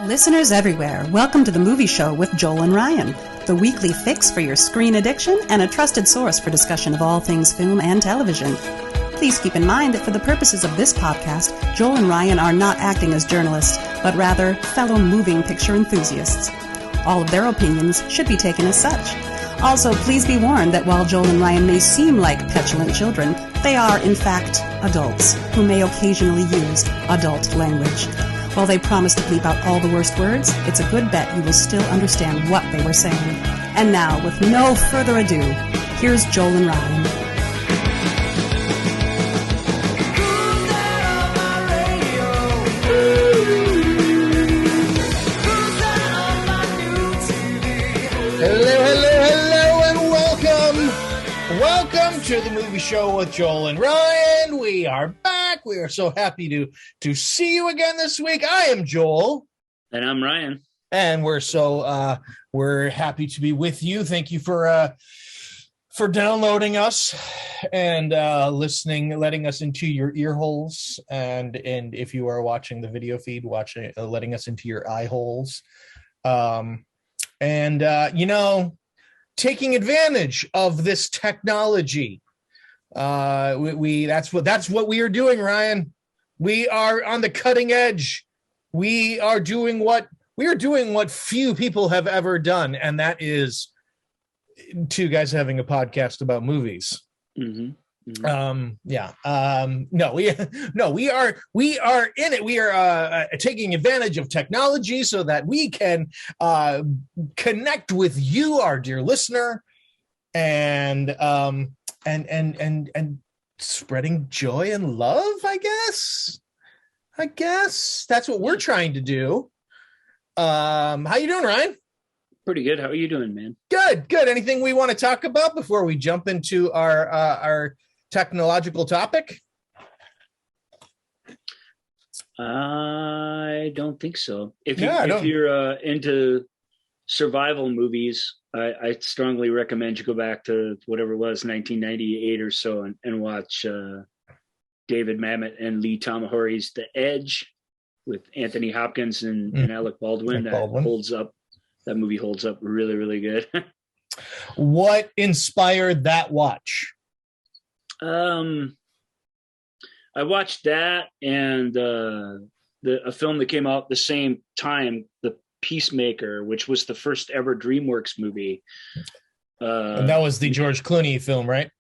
Listeners everywhere, welcome to the Movie Show with Joel and Ryan, the weekly fix for your screen addiction and a trusted source for discussion of all things film and television. Please keep in mind that for the purposes of this podcast, Joel and Ryan are not acting as journalists, but rather fellow moving picture enthusiasts. All of their opinions should be taken as such. Also, please be warned that while Joel and Ryan may seem like petulant children, they are, in fact, adults who may occasionally use adult language. While they promise to bleep out all the worst words, it's a good bet you will still understand what they were saying. And now, with no further ado, here's Joel and Ryan. Hello, and welcome to the Movie Show with Joel and Ryan. We are back. We are so happy to see you again this week. I am Joel. And I'm Ryan. And we're happy to be with you. Thank you for downloading us and listening, letting us into your ear holes. And if you are watching the video feed, letting us into your eye holes. Taking advantage of this technology. That's what we are doing, Ryan. We are on the cutting edge. We are doing what few people have ever done, and that is two guys having a podcast about movies. Mm-hmm. Mm-hmm. We are in it. We are taking advantage of technology so that we can connect with you, our dear listener, and spreading joy and love. I guess that's what we're trying to do. How you doing, Ryan? Pretty good. How are you doing, man? Good. Anything we want to talk about before we jump into our technological topic? I don't think so. If you're into survival movies, I strongly recommend you go back to whatever it was, 1998 or so, and watch David Mamet and Lee Tamahori's The Edge with Anthony Hopkins and Alec Baldwin. That movie holds up really, really good. What inspired that watch? I watched that and a film that came out the same time, The Peacemaker, which was the first ever DreamWorks movie. And that was the George Clooney film, right?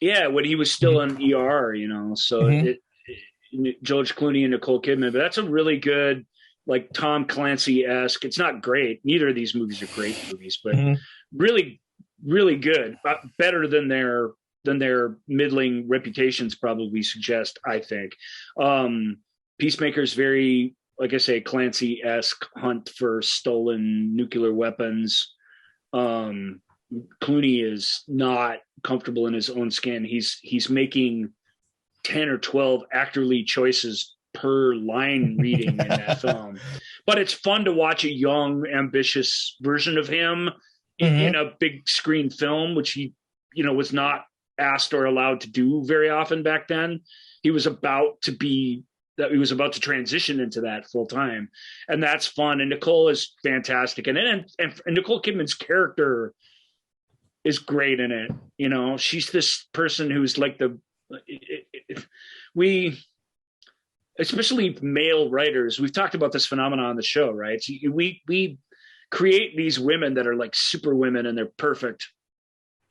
Yeah, when he was still on ER, So George Clooney and Nicole Kidman, but that's a really good, like Tom Clancy-esque. It's not great. Neither of these movies are great movies, but really, really good. Better than their middling reputations probably suggest, I think. Peacemaker's very, like I say, Clancy-esque hunt for stolen nuclear weapons. Clooney is not comfortable in his own skin. He's making 10 or 12 actor lead choices per line reading in that film. But it's fun to watch a young, ambitious version of him in a big screen film, which he, was not asked or allowed to do very often back then. He was about to transition into that full time. And that's fun. And Nicole is fantastic. And Nicole Kidman's character is great in it. She's this person who's like especially male writers, we've talked about this phenomenon on the show, right? So we create these women that are like super women and they're perfect.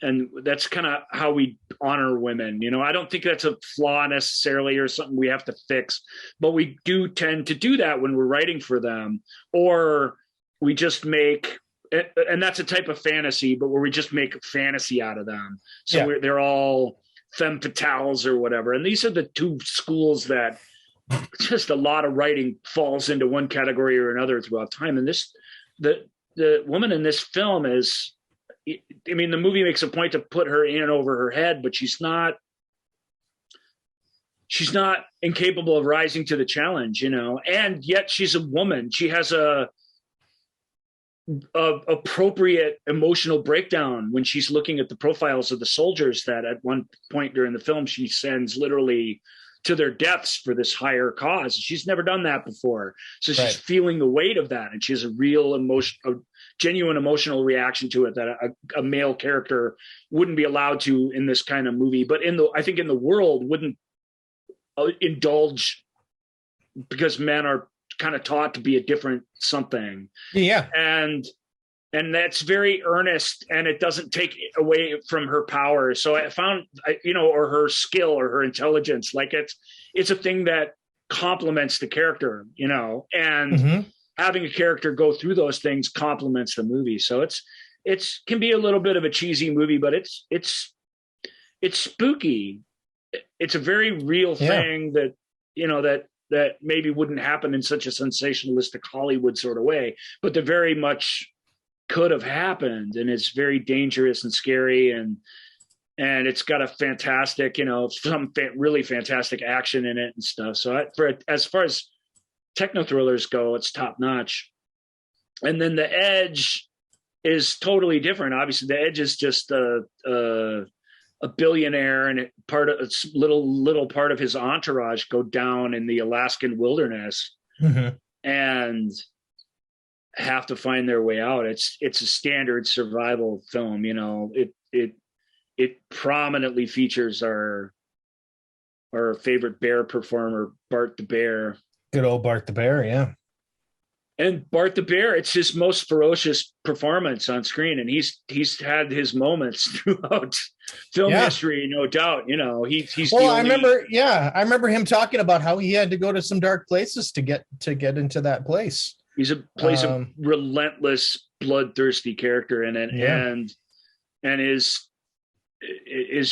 And that's kind of how we honor women. I don't think that's a flaw necessarily or something we have to fix, but we do tend to do that when we're writing for them, or we just make, and that's a type of fantasy, but where we just make fantasy out of them. So they're all femme fatales or whatever. And these are the two schools that just a lot of writing falls into one category or another throughout time. And the woman in this film is, the movie makes a point to put her in over her head, but she's not incapable of rising to the challenge, and yet she's a woman. She has a appropriate emotional breakdown when she's looking at the profiles of the soldiers that at one point during the film she sends literally to their deaths for this higher cause. She's never done that before. So she's Right. feeling the weight of that. And she has a real emotion, a genuine emotional reaction to it that a male character wouldn't be allowed to in this kind of movie. But I think in the world wouldn't indulge, because men are kind of taught to be a different something. Yeah. And that's very earnest, and it doesn't take away from her power. So I found, or her skill or her intelligence, like it's a thing that complements the character, and having a character go through those things complements the movie. So it can be a little bit of a cheesy movie, but it's spooky. It's a very real thing that, that maybe wouldn't happen in such a sensationalistic Hollywood sort of way, but that very much could have happened, and it's very dangerous and scary, and it's got a fantastic, some really fantastic action in it and stuff. So as far as techno thrillers go, it's top notch. And then The Edge is totally different. Obviously, The Edge is just a billionaire, and it's little part of his entourage go down in the Alaskan wilderness and have to find their way out. It's a standard survival film. It prominently features our favorite bear performer, Bart the Bear. Good old Bart the Bear, yeah. And Bart the Bear, it's his most ferocious performance on screen, and he's had his moments throughout film history, no doubt. He's well. I remember him talking about how he had to go to some dark places to get into that place. He's plays a relentless, bloodthirsty character in it, and is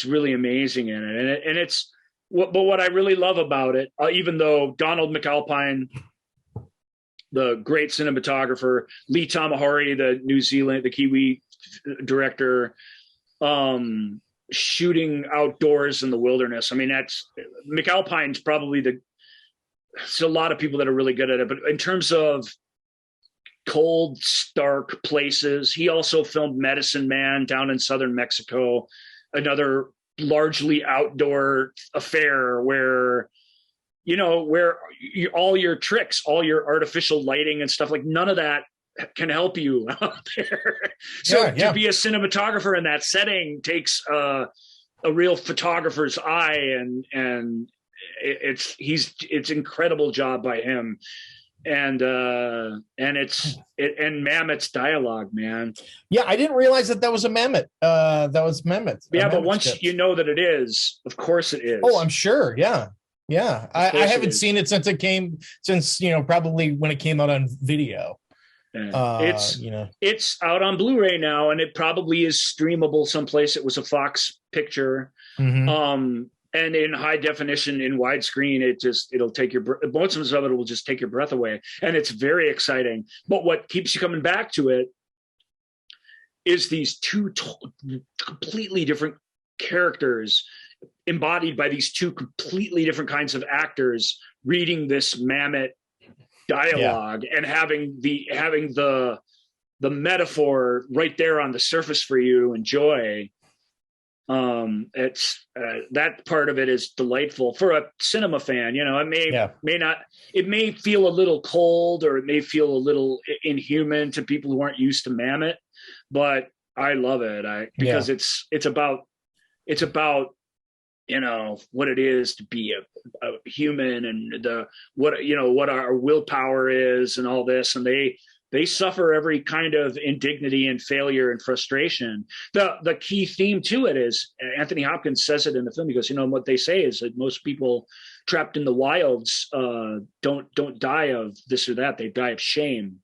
really amazing in it. And it's but what I really love about it, even though Donald McAlpine, the great cinematographer, Lee Tamahori, the Kiwi director, shooting outdoors in the wilderness. I mean, that's McAlpine's probably there's a lot of people that are really good at it, but in terms of cold, stark places, he also filmed Medicine Man down in southern Mexico, another largely outdoor affair where all your tricks, all your artificial lighting and stuff, like none of that can help you out there. So to be a cinematographer in that setting takes a real photographer's eye, and it's incredible job by him. And Mamet's dialogue, man. Yeah, I didn't realize that was a Mamet. That was Mamet. Yeah, but once you know that it is, of course it is. Oh, I'm sure. Yeah. Yeah. I haven't seen it since probably when it came out on video. It's out on Blu-ray now, and it probably is streamable someplace. It was a Fox picture. And in high definition, in widescreen, it'll take your most of it will just take your breath away, and it's very exciting. But what keeps you coming back to it is these two completely different characters embodied by these two completely different kinds of actors reading this Mamet dialogue and having the metaphor right there on the surface for you to enjoy. It's that part of it is delightful for a cinema fan. It may feel a little cold, or it may feel a little inhuman to people who aren't used to Mamet, but I love it. Because it's about what it is to be a human, and what our willpower is, and all this, and they suffer every kind of indignity and failure and frustration. The key theme to it is, Anthony Hopkins says it in the film. He goes, what they say is that most people trapped in the wilds don't die of this or that. They die of shame.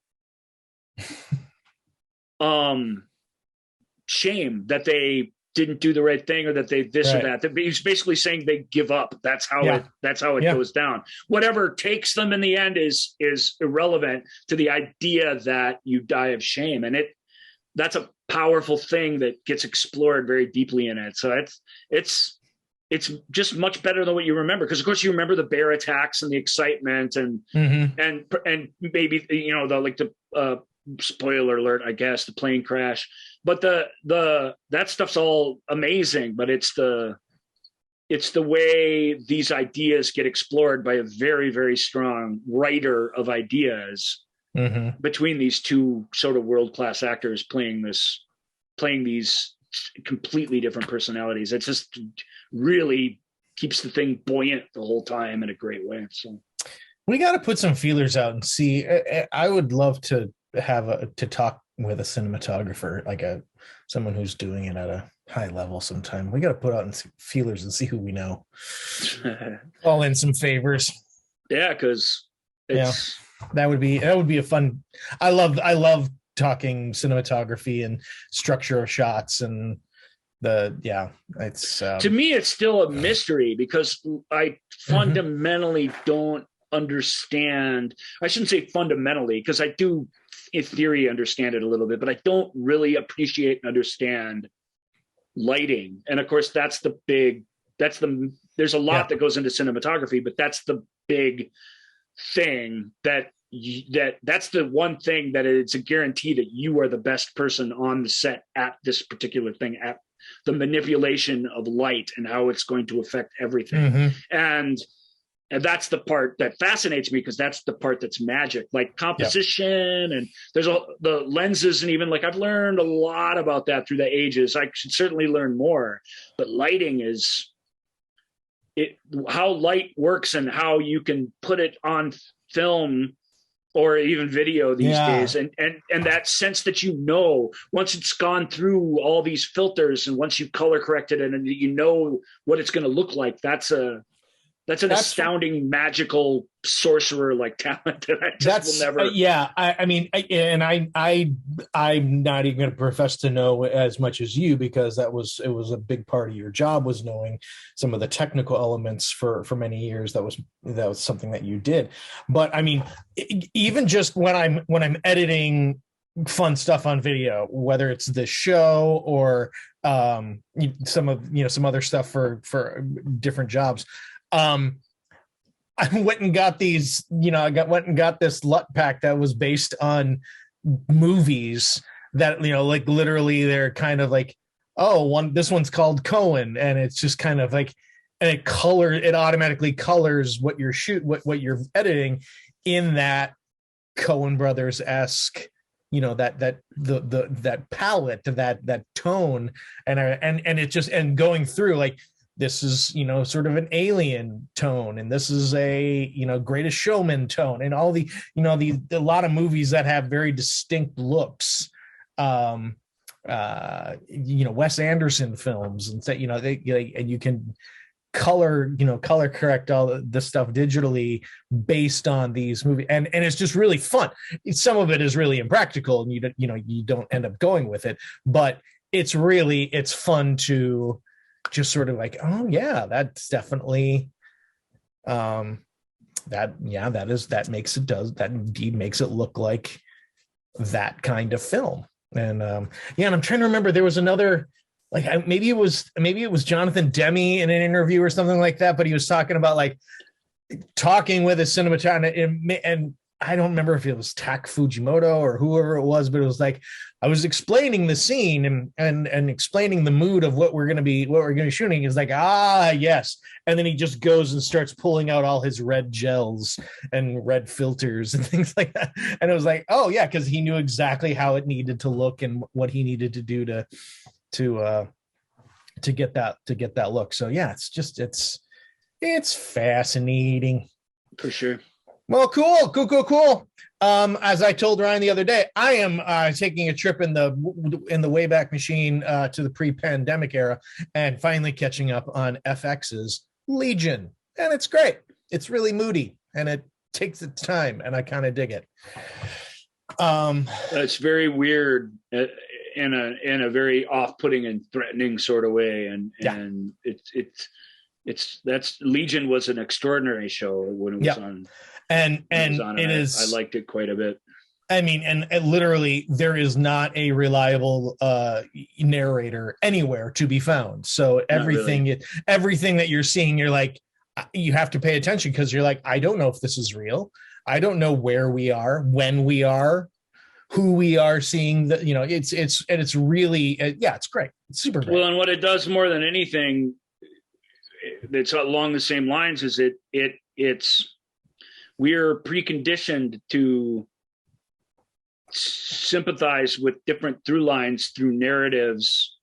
Shame that they didn't do the right thing, or that they this or that. He's basically saying they give up. That's how it goes down. Whatever takes them in the end is irrelevant to the idea that you die of shame. And that's a powerful thing that gets explored very deeply in it. So it's just much better than what you remember, because of course you remember the bear attacks and the excitement and maybe the spoiler alert, I guess, the plane crash. But that stuff's all amazing, but it's the it's the way these ideas get explored by a very, very strong writer of ideas between these two sort of world-class actors playing these completely different personalities. It just really keeps the thing buoyant the whole time in a great way. So we got to put some feelers out and see. I would love to to talk with a cinematographer, like someone who's doing it at a high level sometime. We got to put out some feelers and see who we know. Call in some favors. Yeah, because that would be a fun. I love talking cinematography and structure of shots and it's to me it's still a mystery because I fundamentally don't understand. I shouldn't say fundamentally, because I do in theory understand it a little bit, but I don't really appreciate and understand lighting. And of course there's a lot that goes into cinematography, but that's the big thing that's the one thing that it's a guarantee that you are the best person on the set at this particular thing, at the manipulation of light and how it's going to affect everything. And that's the part that fascinates me, because that's the part that's magic, like composition. And there's the lenses, and even like I've learned a lot about that through the ages. I should certainly learn more, but lighting is how light works and how you can put it on film or even video these days. And that sense that, once it's gone through all these filters and once you color corrected it and you know what it's going to look like, that's an astounding, magical sorcerer like talent that I just will never. I'm not even going to profess to know as much as you, because it was a big part of your job, was knowing some of the technical elements for many years. That was something that you did. But I mean, even just when I'm editing fun stuff on video, whether it's this show or some other stuff for different jobs. I went and got these, went and got this LUT pack that was based on movies that, like literally they're kind of like, this one's called Cohen, and it's just kind of like, and it automatically colors what you're what you're editing in that Coen Brothers-esque, that palette, that tone, and it just, and going through like, this is, sort of an Alien tone, and this is a, Greatest Showman tone, and all the, a lot of movies that have very distinct looks, Wes Anderson films, and say, and you can color correct all the stuff digitally based on these movies, and it's just really fun. Some of it is really impractical, and you don't end up going with it, but it's fun to just sort of like, that's definitely that indeed makes it look like that kind of film. And and I'm trying to remember, there was another, like, maybe it was Jonathan Demme in an interview or something like that, but he was talking about like talking with a cinematographer, and I don't remember if it was Tak Fujimoto or whoever it was, but it was like, I was explaining the scene and explaining the mood of what we're going to be shooting. Is like, yes. And then he just goes and starts pulling out all his red gels and red filters and things like that. And it was like, oh yeah, because he knew exactly how it needed to look and what he needed to do to get that look. So yeah, it's fascinating. For sure. Well, cool. As I told Ryan the other day, I am taking a trip in the Wayback Machine to the pre-pandemic era, and finally catching up on FX's Legion, and it's great. It's really moody, and it takes its time, and I kind of dig it. It's very weird in a very off-putting and threatening sort of way, and that's Legion was an extraordinary show when it was on. And I liked it quite a bit. I mean, and literally there is not a reliable narrator anywhere to be found. So everything that you're seeing, you're like, you have to pay attention, because you're like, I don't know if this is real. I don't know where we are, when we are, who we are seeing. It's really, it's great. It's super great. Well, and what it does more than anything, it's along the same lines. Is it's we're preconditioned to sympathize with different through lines through narratives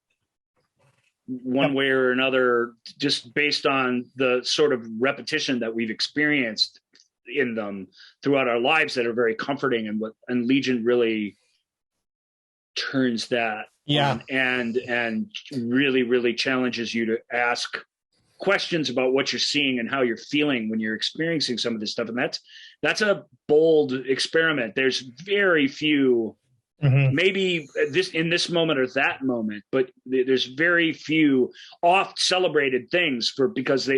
one way or another, just based on the sort of repetition that we've experienced in them throughout our lives that are very comforting. And Legion really turns that on and really, really challenges you to ask questions about what you're seeing and how you're feeling when you're experiencing some of this stuff. And that's a bold experiment. There's very few, maybe in this moment or that moment, but there's very few oft celebrated things because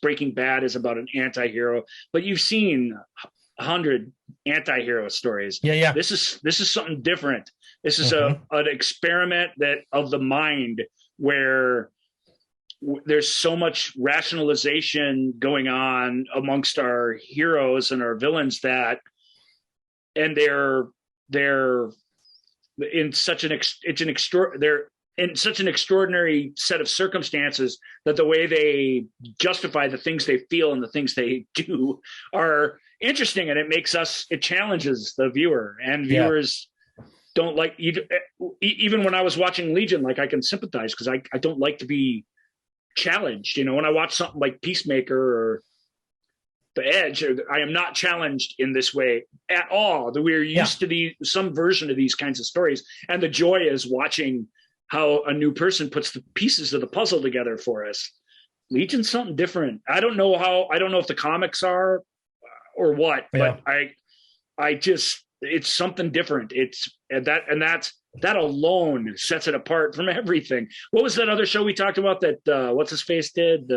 Breaking Bad is about an anti-hero, but you've seen 100 anti-hero stories. This is something different. This is an experiment of the mind where there's so much rationalization going on amongst our heroes and our villains they're in such an extraordinary set of circumstances that the way they justify the things they feel and the things they do are interesting, and it challenges the viewer, and viewers don't like, even when I was watching Legion, like, I can sympathize because I don't like to be challenged. When I watch something like Peacemaker or The Edge, I am not challenged in this way at all. That we're used to some version of these kinds of stories, and the joy is watching how a new person puts the pieces of the puzzle together for us. Legion's something different. I don't know if the comics are or what, but it's something different. That alone sets it apart from everything. What was that other show we talked about that what's his face did?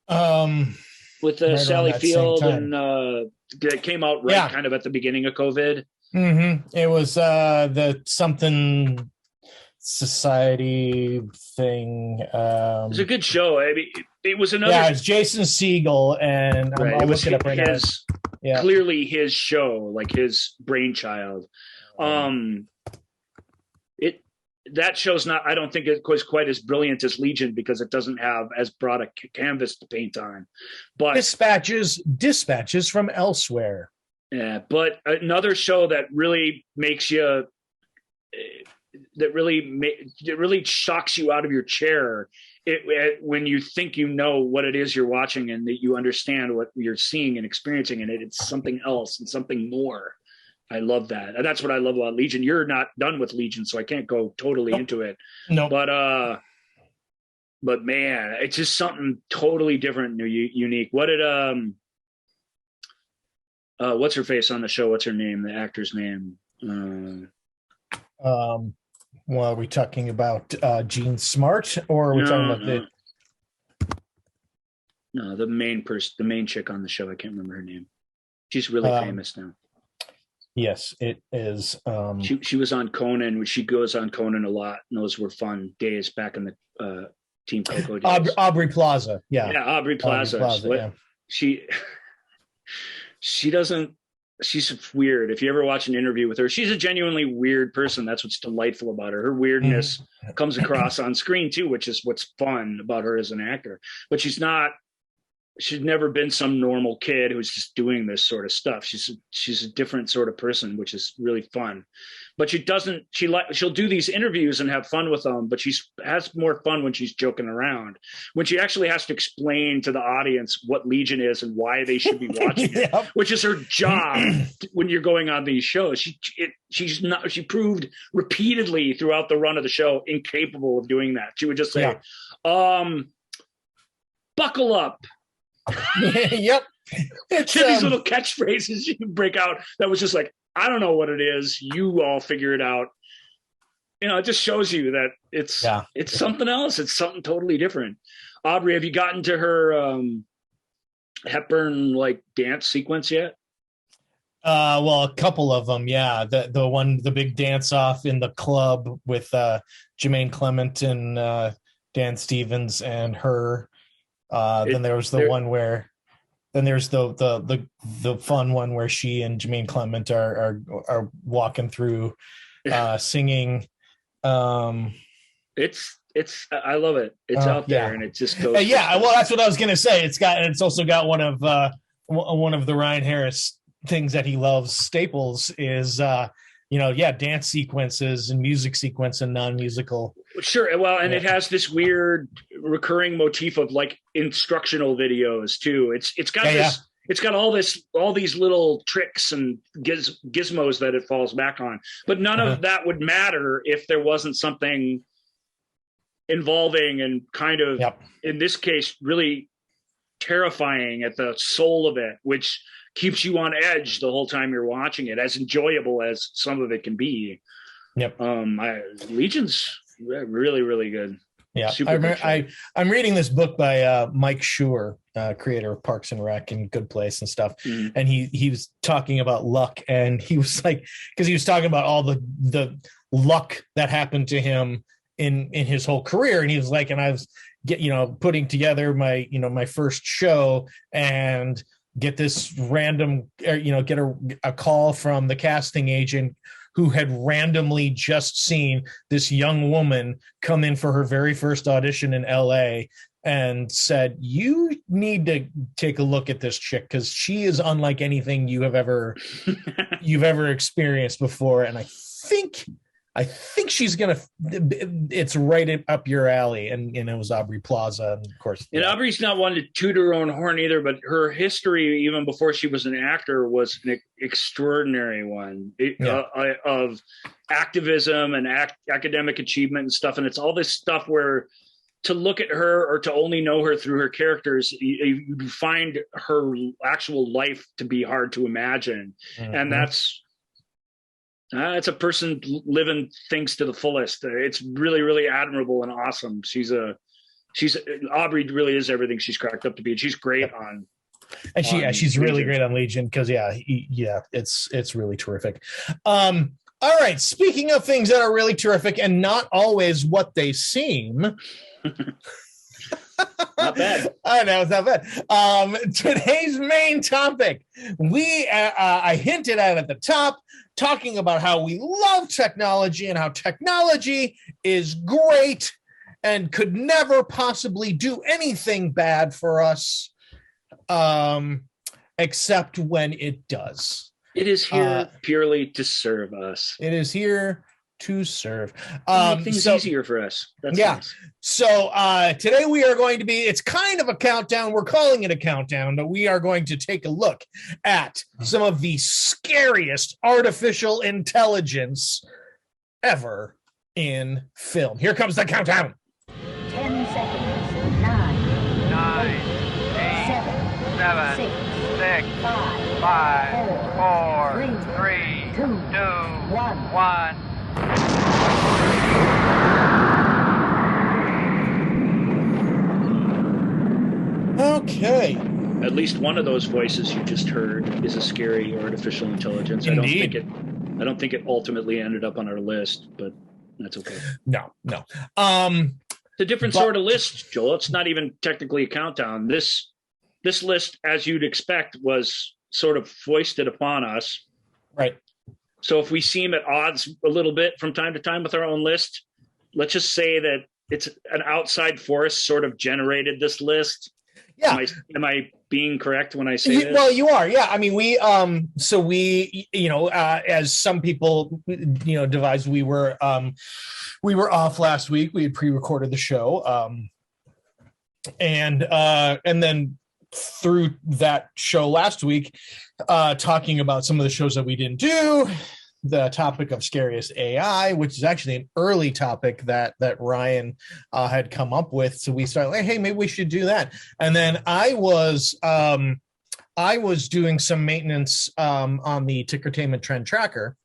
With Sally Field, and that came out kind of at the beginning of COVID. It was the something society thing. It was a good show. I mean, it was another. Yeah, it's Jason Segel, and it was clearly his show, like his brainchild. That show's not. I don't think it was quite as brilliant as Legion because it doesn't have as broad a canvas to paint on. But dispatches from elsewhere. Yeah, but another show that really makes you, that really shocks you out of your chair when you think you know what it is you're watching and that you understand what you're seeing and experiencing, and it's something else and something more. I love that. And that's what I love about Legion. You're not done with Legion, so I can't go totally into it. No. But man, it's just something totally different and unique. What did what's her face on the show? What's her name? The actor's name? Well, are we talking about Jean Smart, or are we talking about the main person, the main chick on the show? I can't remember her name. She's really famous now. Yes, it is. She was on Conan, which she goes on Conan a lot, and those were fun days back in the Team Coco days. Aubrey Plaza, Aubrey Plaza. She doesn't. She's weird. If you ever watch an interview with her, she's a genuinely weird person. That's what's delightful about her. Her weirdness comes across on screen too, which is what's fun about her as an actor. But she's never been some normal kid who's just doing this sort of stuff. She's a different sort of person, which is really fun. But she'll do these interviews and have fun with them, but she has more fun when she's joking around. When she actually has to explain to the audience what Legion is and why they should be watching it, which is her job when you're going on these shows. She proved repeatedly throughout the run of the show incapable of doing that. She would just say, buckle up. Yep. It's these little catchphrases you can break out that was just like, I don't know what it is. You all figure it out. It just shows you that it's something else. It's something totally different. Aubrey, have you gotten to her Hepburn dance sequence yet? Well, a couple of them, yeah. The big dance off in the club with Jermaine Clement and Dan Stevens and her. Then there was the one where, then there's the fun one where she and Jermaine Clement are walking through, singing. I love it. It's out there, and it just goes. Yeah, well, that's what I was gonna say. It's also got one of the Ryan Harris things that he loves. Staples is dance sequences and music sequence and non-musical. Sure. Well, and it has this weird recurring motif of like instructional videos too. It's got this. Yeah. It's got all these little tricks and gizmos that it falls back on, but none of that would matter if there wasn't something involving and kind of, in this case, really terrifying at the soul of it, which keeps you on edge the whole time you're watching it, as enjoyable as some of it can be. Legion's really, really good. Yeah, I'm reading this book by Mike Schur, creator of Parks and Rec and Good Place and stuff, and he was talking about luck, and he was like, because he was talking about all the luck that happened to him in his whole career, and he was like, and I was putting together my first show and get this random get a call from the casting agent who had randomly just seen this young woman come in for her very first audition in LA and said, you need to take a look at this chick because she is unlike anything you've ever experienced before. And I think she's it's right up your alley. And it was Aubrey Plaza, and of course. And Aubrey's not one to toot her own horn either, but her history, even before she was an actor, was an extraordinary one of activism and academic achievement and stuff. And it's all this stuff where to look at her or to only know her through her characters, you find her actual life to be hard to imagine. Mm-hmm. And it's a person living things to the fullest. It's really, really admirable and awesome. Aubrey really is everything she's cracked up to be. And she's great on. And she's really great on Legion because it's really terrific. All right. Speaking of things that are really terrific and not always what they seem. Not bad. I know, it's not bad. Today's main topic, I hinted at the top, talking about how we love technology and how technology is great and could never possibly do anything bad for us, except when it does. It is here purely to serve us. It is here to serve. Make things easier for us. That's nice. So today we are going to it's kind of a countdown. We're calling it a countdown, but we are going to take a look at some of the scariest artificial intelligence ever in film. Here comes the countdown. 10 seconds. 9, 8, 7, 6, 5, 4, 3, 2, 1. Okay. At least one of those voices you just heard is a scary artificial intelligence. Indeed. I don't think it ultimately ended up on our list, but that's okay. No. It's a different sort of list, Joel. It's not even technically a countdown. This list, as you'd expect, was sort of foisted upon us. Right. So if we seem at odds a little bit from time to time with our own list, let's just say that it's an outside force sort of generated this list. Yeah. Am I being correct when I say this? Well, you are. Yeah. I mean, as some people, devised, we were off last week. We had pre-recorded the show. And then through that show last week, talking about some of the shows that we didn't do, the topic of Scariest AI, which is actually an early topic that Ryan had come up with. So we started like, hey, maybe we should do that. And then I was doing some maintenance on the Tickertainment Trend Tracker.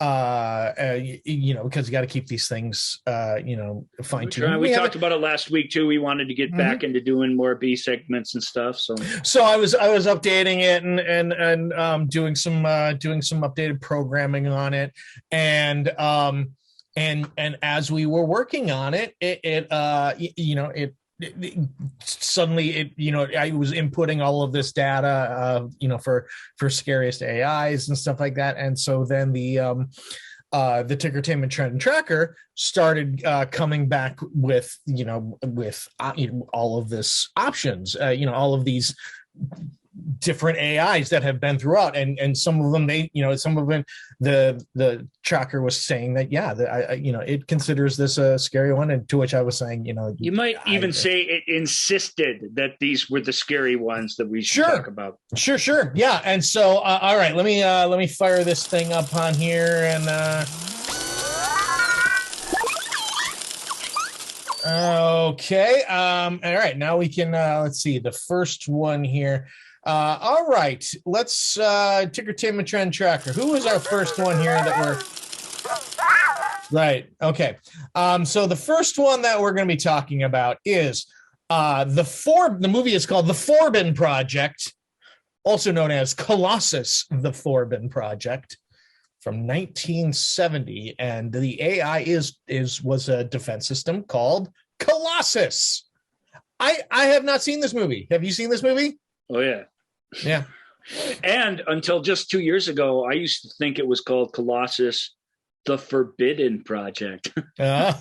Because you got to keep these things, fine-tuned. We talked about it last week too. We wanted to get back into doing more B segments and stuff. So I was updating it and doing some updated programming on it, and as we were working on it, suddenly I was inputting all of this data for Scariest AIs and stuff like that, and so then the Tickertainment Trend Tracker started coming back with all of this options, all of these different AIs that have been throughout, and some of them the tracker was saying that it considers this a scary one, and to which I was saying, you might even say it insisted that these were the scary ones that we should talk about. Sure, yeah. And so all right, let me fire this thing up on here, and okay, all right, now we can let's see the first one here. All right, let's Tickertainment Trend Tracker. Who was our first one here that we're right? Okay, so the first one that we're going to be talking about is the movie is called The Forbin Project, also known as Colossus: The Forbin Project, from 1970, and the AI was a defense system called Colossus. I have not seen this movie. Have you seen this movie? Oh, yeah. Yeah. And until just 2 years ago, I used to think it was called Colossus, the Forbidden Project. At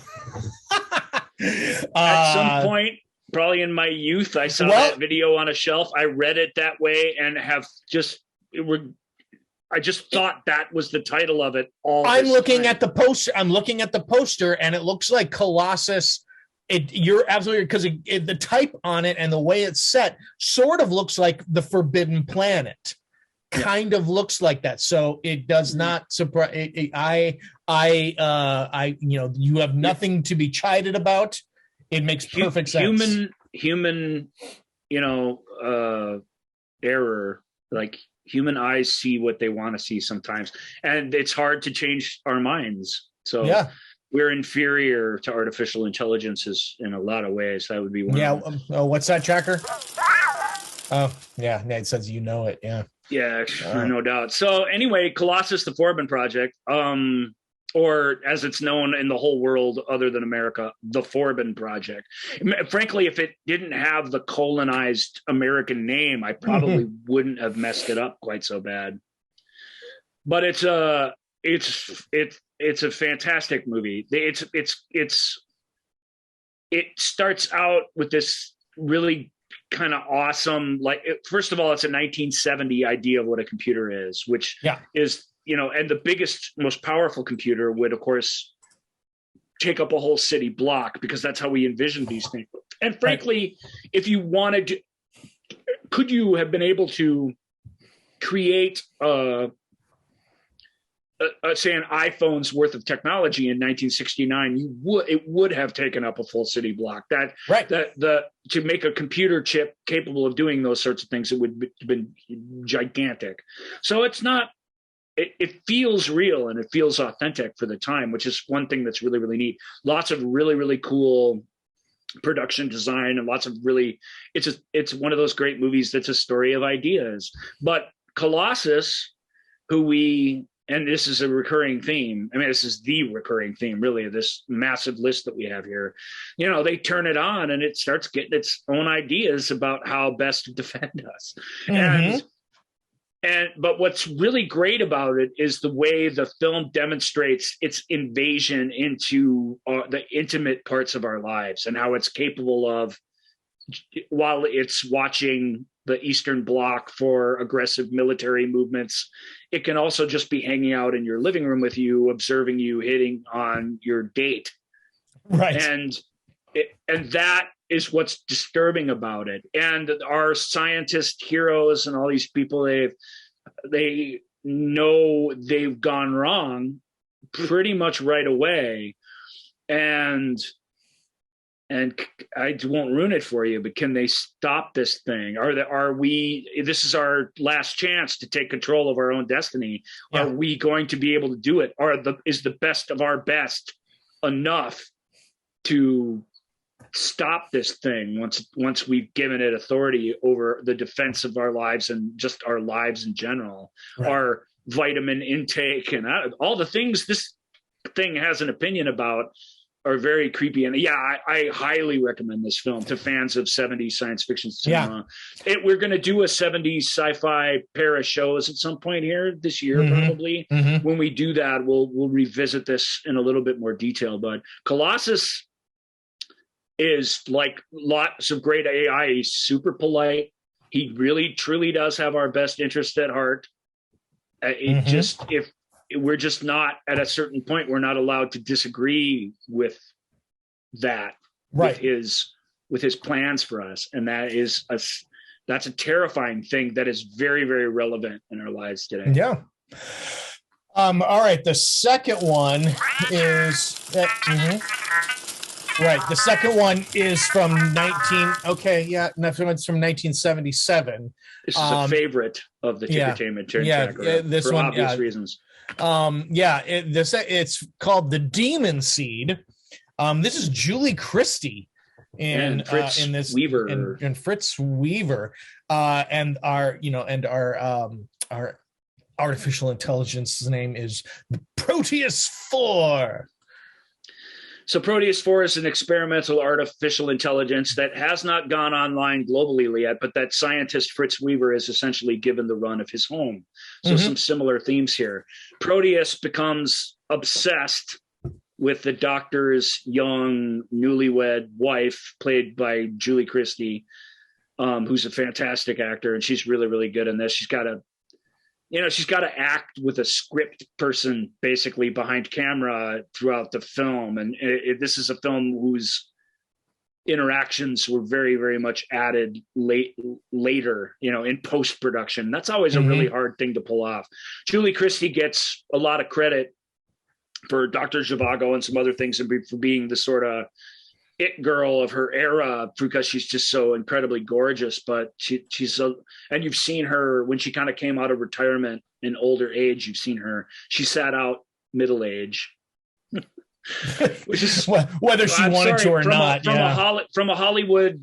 some point, probably in my youth, I saw that video on a shelf. I read it that way and I just thought that was the title of it all I'm looking at the poster, and it looks like Colossus. You're absolutely, because the type on it and the way it's set sort of looks like the Forbidden Planet. Kind of looks like that. So it does not surprise. You have nothing to be chided about. It makes perfect sense. Human, error. Like, human eyes see what they want to see sometimes, and it's hard to change our minds. So yeah. We're inferior to artificial intelligences in a lot of ways. That would be one. Yeah. What's that, Tracker? Oh, yeah. Nate says it. Yeah. Yeah, no doubt. So anyway, Colossus: The Forbin Project, or as it's known in the whole world other than America, the Forbin Project. Frankly, if it didn't have the colonized American name, I probably wouldn't have messed it up quite so bad. But it's a fantastic movie. It starts out with this really kind of awesome, first of all, it's a 1970 idea of what a computer is, which is, and the biggest, most powerful computer would, of course, take up a whole city block, because that's how we envision these things. And frankly, if you wanted to, could you have been able to create say an iPhone's worth of technology in 1969, it would have taken up a full city block. To make a computer chip capable of doing those sorts of things, it would have been gigantic. So it's not. It feels real and it feels authentic for the time, which is one thing that's really, really neat. Lots of really, really cool production design and lots of really. It's one of those great movies that's a story of ideas. But Colossus, and this is a recurring theme. I mean, this is the recurring theme, really, of this massive list that we have here. They turn it on and it starts getting its own ideas about how best to defend us. Mm-hmm. But what's really great about it is the way the film demonstrates its invasion into the intimate parts of our lives, and how it's capable of, while it's watching the Eastern Bloc for aggressive military movements, it can also just be hanging out in your living room with you, observing you hitting on your date. Right. And that is what's disturbing about it. And our scientist heroes and all these people, they know they've gone wrong pretty much right away. And I won't ruin it for you, but can they stop this thing? This is our last chance to take control of our own destiny. Yeah. Are we going to be able to do it? Is the best of our best enough to stop this thing once we've given it authority over the defense of our lives and just our lives in general? Right. Our vitamin intake and all the things this thing has an opinion about. are very creepy. And yeah, I highly recommend this film to fans of 70s science fiction cinema. Yeah. We're going to do a 70s sci-fi pair of shows at some point here this year, probably. When we do that, we'll revisit this in a little bit more detail. But Colossus is like lots of great AI. He's super polite. He really, truly does have our best interest at heart. If we're just not at a certain point, we're not allowed to disagree with that, right? With his plans for us, and that's a terrifying thing that is very, very relevant in our lives today. Yeah. All right. The second one is right. The second one is from it's from 1977. This is a favorite of the Tickertainment track, this for one, obvious reasons. It's called The Demon Seed. This is Julie Christie and Fritz Weaver and Fritz Weaver, and our artificial intelligence's name is Proteus 4. So Proteus 4 is an experimental artificial intelligence that has not gone online globally yet, but that scientist Fritz Weaver is essentially given the run of his home. So some similar themes here. Proteus becomes obsessed with the doctor's young newlywed wife, played by Julie Christie, who's a fantastic actor, and she's really, really good in this. She's got to act with a script person basically behind camera throughout the film. And this is a film whose interactions were very, very much added later, in post-production. That's always a really hard thing to pull off. Julie Christie gets a lot of credit for Dr. Zhivago and some other things, and for being the sort of it girl of her era, because she's just so incredibly gorgeous. But and you've seen her when she kind of came out of retirement in older age. You've seen her. She sat out middle age, which is whether she wanted to or not. From a Hollywood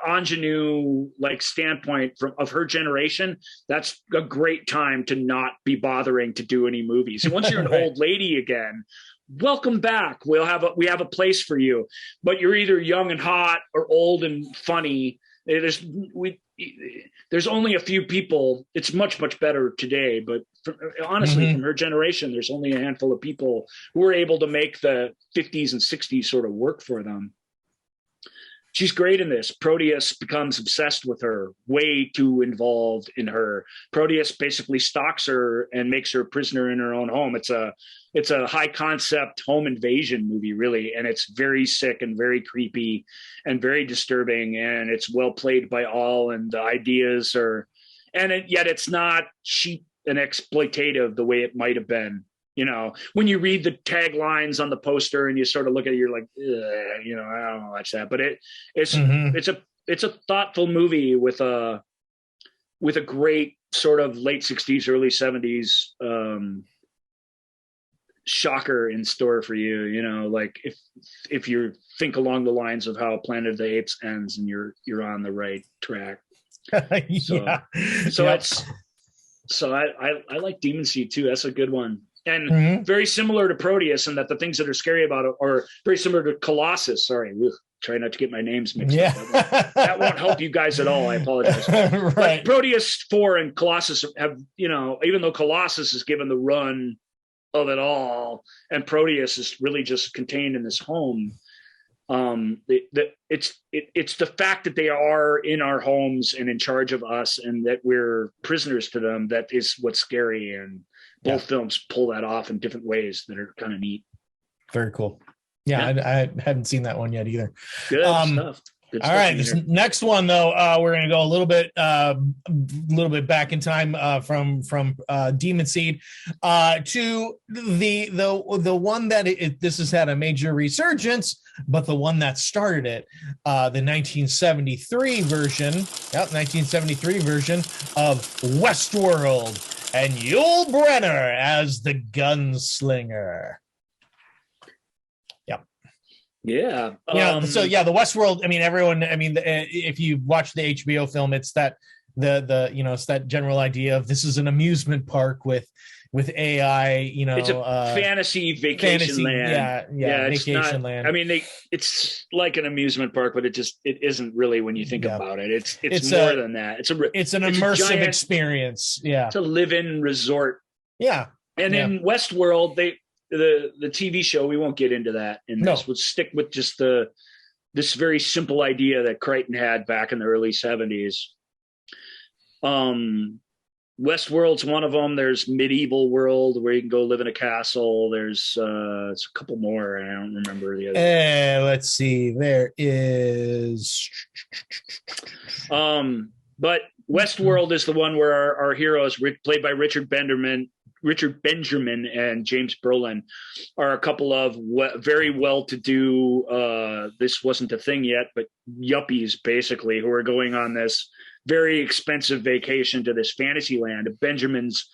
ingenue standpoint of her generation, that's a great time to not be bothering to do any movies. And once you're an old lady again, welcome back. We have a place for you, but you're either young and hot or old and funny. There's only a few people. It's much, much better today, but honestly, from her generation, there's only a handful of people who were able to make the 50s and 60s sort of work for them. She's great in this. Proteus becomes obsessed with her, way too involved in her. Proteus basically stalks her and makes her a prisoner in her own home. It's a high concept home invasion movie, really, and it's very sick and very creepy and very disturbing, and it's well played by all, and the ideas yet it's not cheap and exploitative the way it might have been. When you read the taglines on the poster and you sort of look at it, you're like, I don't watch that. But it's a thoughtful movie with a great sort of late 60s, early 70s shocker in store for you. If you think along the lines of how Planet of the Apes ends, and you're on the right track. I like Demon Seed too. That's a good one. And very similar to Proteus, in that the things that are scary about it are very similar to Colossus. Sorry, try not to get my names mixed up. That won't help you guys at all. I apologize. Right. But Proteus 4 and Colossus have, even though Colossus is given the run of it all, and Proteus is really just contained in this home. It's the fact that they are in our homes and in charge of us, and that we're prisoners to them, that is what's scary. And both films pull that off in different ways that are kind of neat. Very cool. I haven't seen that one yet either. Good stuff. All right, this next one though, we're going to go a little bit back in time from Demon Seed to the one that this has had a major resurgence, but the one that started it, the 1973 version, of Westworld, and Yul Brynner as the gunslinger. Yeah. The Westworld. I mean, everyone. I mean, if you watch the HBO film, it's that it's that general idea of this is an amusement park with with AI, it's a fantasy vacation land. Yeah, it's vacation not, land. I mean, it's like an amusement park, but it isn't really when you think about it. It's more than that. It's an immersive experience. Yeah, it's a live-in resort. Yeah, and in Westworld, the TV show, we won't get into that. In this, we'll stick with just this very simple idea that Crichton had back in the early 70s. Westworld's one of them. There's Medieval World, where you can go live in a castle. There's it's a couple more, and I don't remember the other. Let's see. There is. But Westworld is the one where our heroes, played by Richard Benjamin and James Brolin, are a couple of very well-to-do. This wasn't a thing yet, but yuppies, basically, who are going on this very expensive vacation to this fantasy land. Brolin's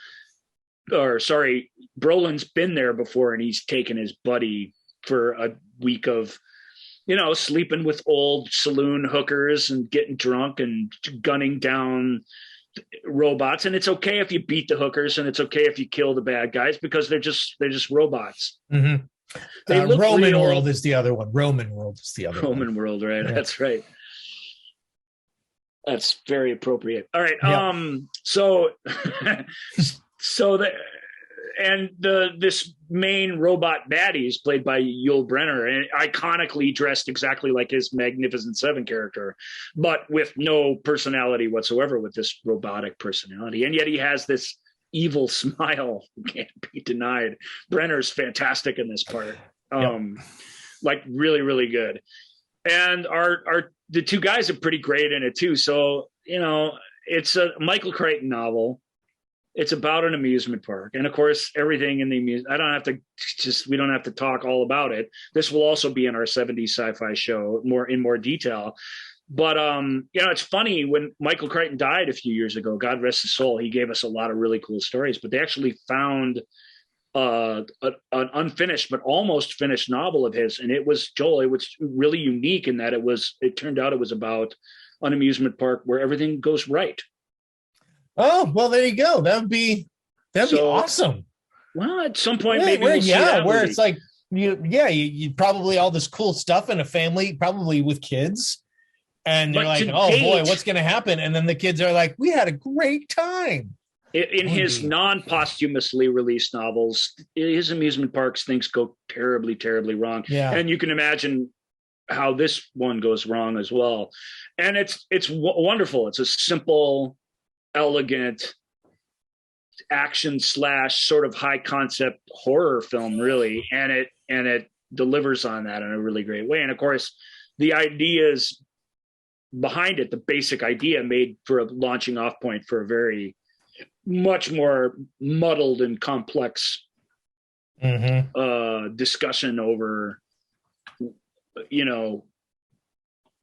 been there before, and he's taken his buddy for a week of, sleeping with old saloon hookers and getting drunk and gunning down robots. And it's okay if you beat the hookers, and it's okay if you kill the bad guys, because they're just robots. Mm-hmm. Roman World is the other one. Roman World, right? Yeah. That's right. That's very appropriate. All right. Yep. This main robot baddie is played by Yul Brynner, and iconically dressed exactly like his Magnificent Seven character, but with no personality whatsoever, with this robotic personality. And yet he has this evil smile, can't be denied. Brenner's fantastic in this part. Like really, really good. And the two guys are pretty great in it too. So, it's a Michael Crichton novel. It's about an amusement park. And of course, everything in the we don't have to talk all about it. This will also be in our 70s sci-fi show in more detail. But, it's funny, when Michael Crichton died a few years ago, God rest his soul, he gave us a lot of really cool stories, but they actually found an unfinished but almost finished novel of his, and it was really unique in that it turned out it was about an amusement park where everything goes right. Oh, well, there you go. That'd be awesome. Well, at some point, maybe we'll see that where movie. It's like you probably all this cool stuff in a family, probably with kids, and you're like, oh boy, what's going to happen? And then the kids are like, we had a great time. In his non-posthumously released novels, his amusement parks, things go terribly, terribly wrong. Yeah. And you can imagine how this one goes wrong as well. And it's wonderful. It's a simple, elegant action / sort of high concept horror film, really. And it delivers on that in a really great way. And of course, the ideas behind it, the basic idea, made for a launching off point for a very much more muddled and complex discussion over,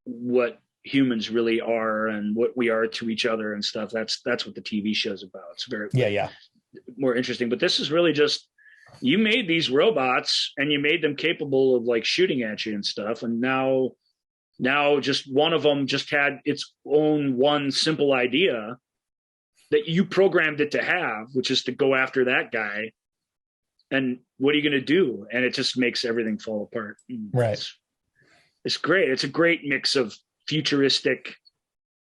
what humans really are and what we are to each other and stuff. That's what the TV show's about. It's very more interesting. But this is really just, you made these robots and you made them capable of like shooting at you and stuff, and now just one of them just had its own one simple idea that you programmed it to have, which is to go after that guy. And what are you going to do? And it just makes everything fall apart. Right. It's great. It's a great mix of futuristic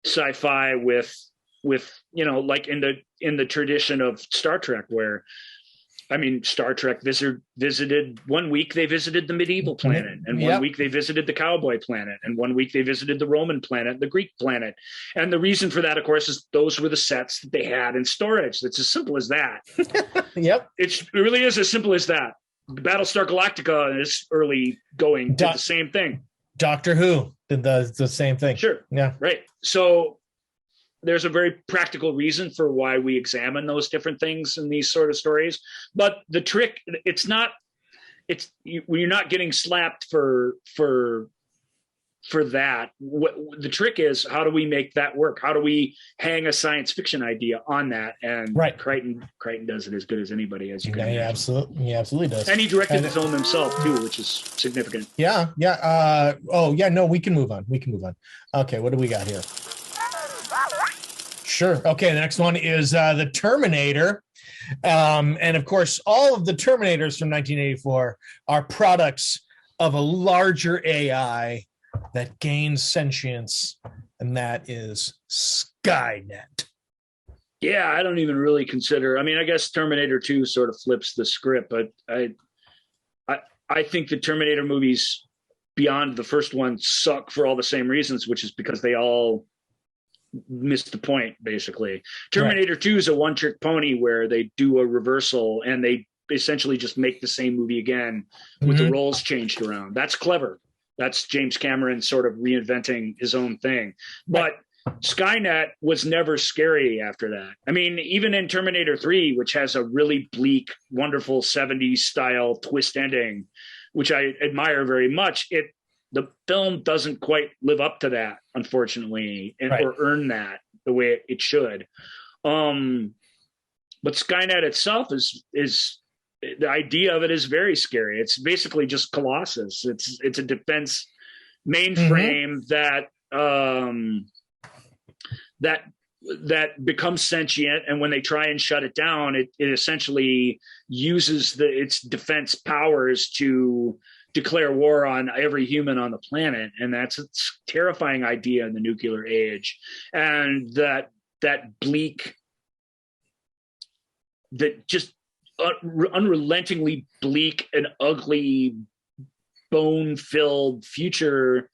sci-fi with like in the tradition of Star Trek, where, Star Trek visited 1 week, they visited the medieval planet, and 1 week they visited the cowboy planet, and 1 week they visited the Roman planet, the Greek planet. And the reason for that, of course, is those were the sets that they had in storage. That's as simple as that. Yep. It really is as simple as that. Battlestar Galactica is early going did the same thing. Doctor Who did the same thing. Sure. Yeah. Right. So there's a very practical reason for why we examine those different things in these sort of stories. But the trick, you're not getting slapped for that. The trick is, how do we make that work? How do we hang a science fiction idea on that? And Crichton does it as good as anybody, as you can imagine. He absolutely does. And he directed the film himself too, which is significant. Yeah. We can move on. Okay, what do we got here? Sure. Okay, the next one is The Terminator. And of course, all of the Terminators from 1984 are products of a larger AI that gains sentience, and that is Skynet. Yeah, I don't even really consider. I mean, I guess Terminator 2 sort of flips the script, but I think the Terminator movies beyond the first one suck for all the same reasons, which is because they all missed the point, basically. Terminator 2 is a one-trick pony where they do a reversal and they essentially just make the same movie again with the roles changed around. That's clever. That's James Cameron sort of reinventing his own thing. But Skynet was never scary after that. I mean, even in Terminator 3, which has a really bleak, wonderful 70s style twist ending, which I admire very much, the film doesn't quite live up to that, unfortunately, or earn that the way it should. But Skynet itself is the idea of it is very scary. It's basically just Colossus. It's a defense mainframe that becomes sentient, and when they try and shut it down, it essentially uses its defense powers to declare war on every human on the planet. And that's a terrifying idea in the nuclear age. And that bleak, that just unrelentingly bleak and ugly, bone-filled future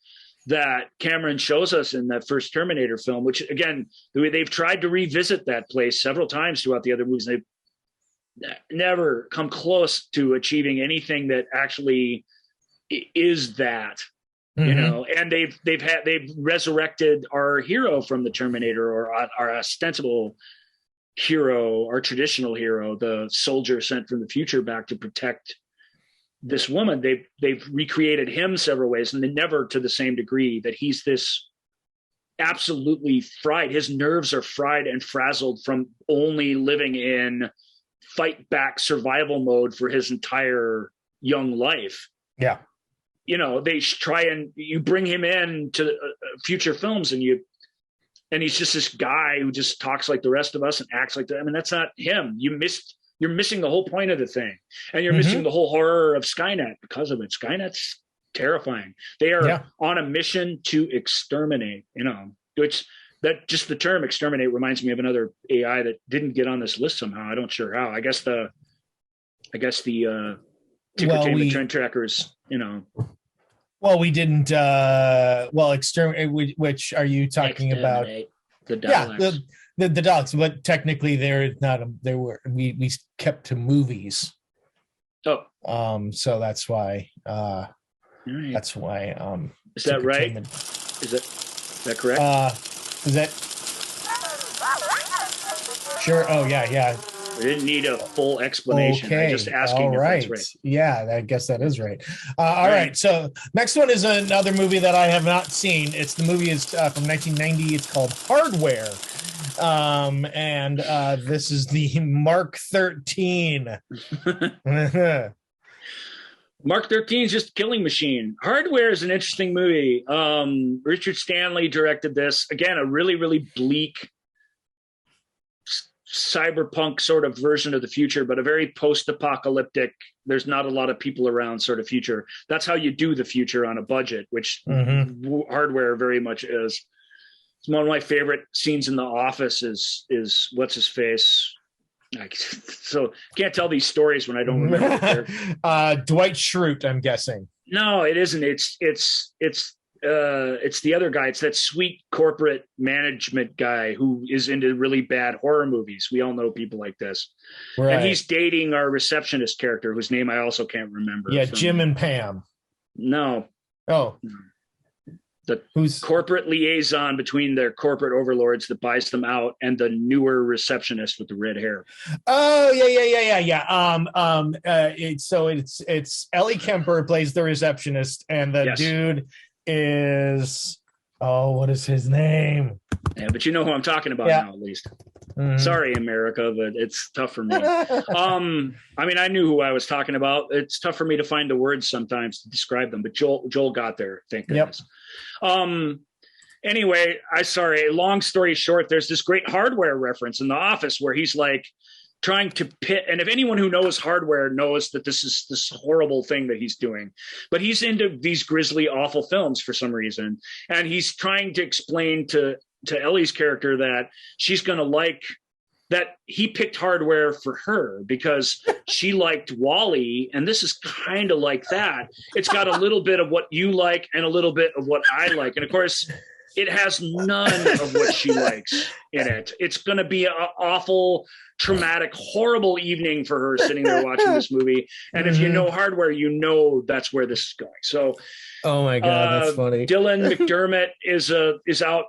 that Cameron shows us in that first Terminator film, which, again, they've tried to revisit that place several times throughout the other movies. They've never come close to achieving anything that actually is that, you know. And they've resurrected our hero from the Terminator, or our ostensible hero, our traditional hero, the soldier sent from the future back to protect this woman. They've recreated him several ways, and they never to the same degree that he's this absolutely fried. His nerves are fried and frazzled from only living in fight back survival mode for his entire young life. Yeah. You know, they try and you bring him in to future films, and he's just this guy who just talks like the rest of us and acts like that. I mean, that's not him. You're missing the whole point of the thing, and you're missing the whole horror of Skynet because of it. Skynet's terrifying. They are on a mission to exterminate, you know, which that just the term exterminate reminds me of another AI that didn't get on this list somehow. I don't sure how. I guess the Tickertainment Trend Trackers, you know. Well, we didn't, exterminate, which are you talking about? The Daleks. Yeah, the Daleks, but technically we kept to movies. Oh. So that's why, right. Is that right? Is that correct? Is that? Sure. Oh, yeah. We didn't need a full explanation. Okay. I'm just asking if that's right. Yeah, I guess that is right. All right. So next one is another movie that I have not seen. The movie is from 1990. It's called Hardware. And this is the Mark 13. Mark 13 is just a killing machine. Hardware is an interesting movie. Richard Stanley directed this. Again, a really, really bleak cyberpunk sort of version of the future, but a very post-apocalyptic, there's not a lot of people around sort of future. That's how you do the future on a budget, which Hardware very much is. It's one of my favorite scenes in The Office is what's his face? So can't tell these stories when I don't remember. Dwight Schrute, I'm guessing. No, it isn't. It's the other guy. It's that sweet corporate management guy who is into really bad horror movies. We all know people like this. Right. And he's dating our receptionist character, whose name I also can't remember. Yeah, Jim and Pam. No. Oh. Who's corporate liaison between their corporate overlords that buys them out and the newer receptionist with the red hair. Oh, yeah. It's Ellie Kemper plays the receptionist, and the dude is, what is his name? Yeah, but you know who I'm talking about now, at least. Sorry, America, but it's tough for me. I mean, I knew who I was talking about. It's tough for me to find the words sometimes to describe them, but Joel got there, thank goodness. Anyway, long story short, there's this great Hardware reference in The Office where he's like, trying to pit, and if anyone who knows hardware knows that this is this horrible thing that he's doing, but he's into these grisly, awful films for some reason, and he's trying to explain to Ellie's character that she's going to like that he picked hardware for her because she liked Wall-E, and this is kind of like that. It's got a little bit of what you like and a little bit of what I like, and of course it has none of what she likes in it. It's going to be an awful, traumatic, horrible evening for her sitting there watching this movie. And if you know hardware, you know that's where this is going. So, oh my God, that's funny. Dylan McDermott is out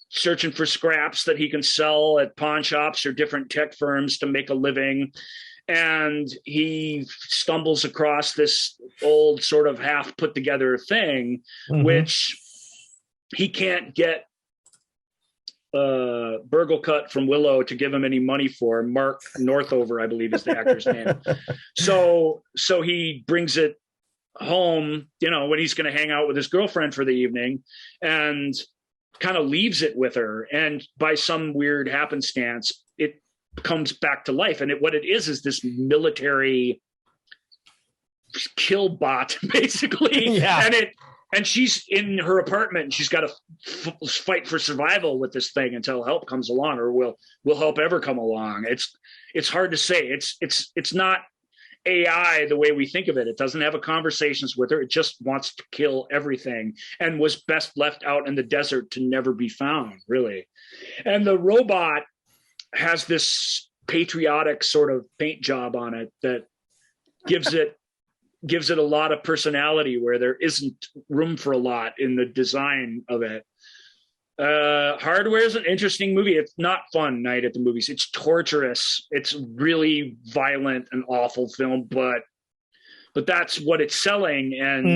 searching for scraps that he can sell at pawn shops or different tech firms to make a living. And he stumbles across this old sort of half put together thing, which he can't get Burglecut from Willow to give him any money for. Mark Northover, I believe, is the actor's name. So he brings it home, when he's going to hang out with his girlfriend for the evening, and kind of leaves it with her. And by some weird happenstance, it comes back to life. And what it is this military kill bot, basically. Yeah. And she's in her apartment, and she's got to fight for survival with this thing until help comes along, or will help ever come along. It's hard to say. It's not AI the way we think of it. It doesn't have a conversations with her. It just wants to kill everything, and was best left out in the desert to never be found, really. And the robot has this patriotic sort of paint job on it that gives it a lot of personality where there isn't room for a lot in the design of it. Hardware is an interesting movie. It's not fun night at the movies. It's torturous. It's really violent and awful film, but that's what it's selling. And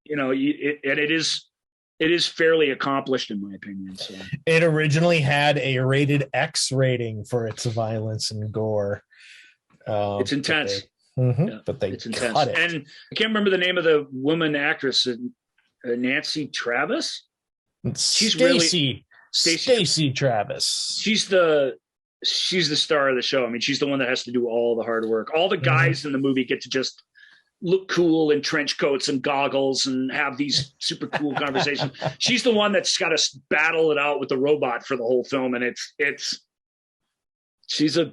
it is fairly accomplished in my opinion. So it originally had a rated X rating for its violence and gore. It's intense. But they it's intense. cut it. And I can't remember the name of the woman actress, Nancy Travis. She's Stacey Travis. She's the star of the show. I mean, she's the one that has to do all the hard work. All the guys in the movie get to just look cool in trench coats and goggles and have these super cool conversations. She's the one that's got to battle it out with the robot for the whole film, and she's a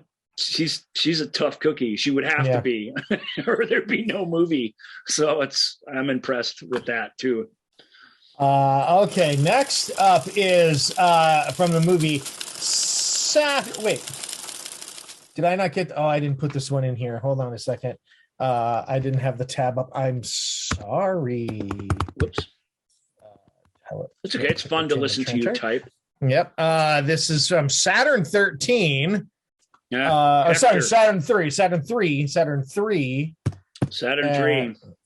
tough cookie. She would have to be, or there'd be no movie. So I'm impressed with that too. Okay, next up is from the movie wait, did I not get? Oh, I didn't put this one in here. Hold on a second. I didn't have the tab up. I'm sorry. Whoops. It's okay. It's fun to listen to you type. Yep. This is from Saturn 13. Yeah. Saturn 3. Saturn 3.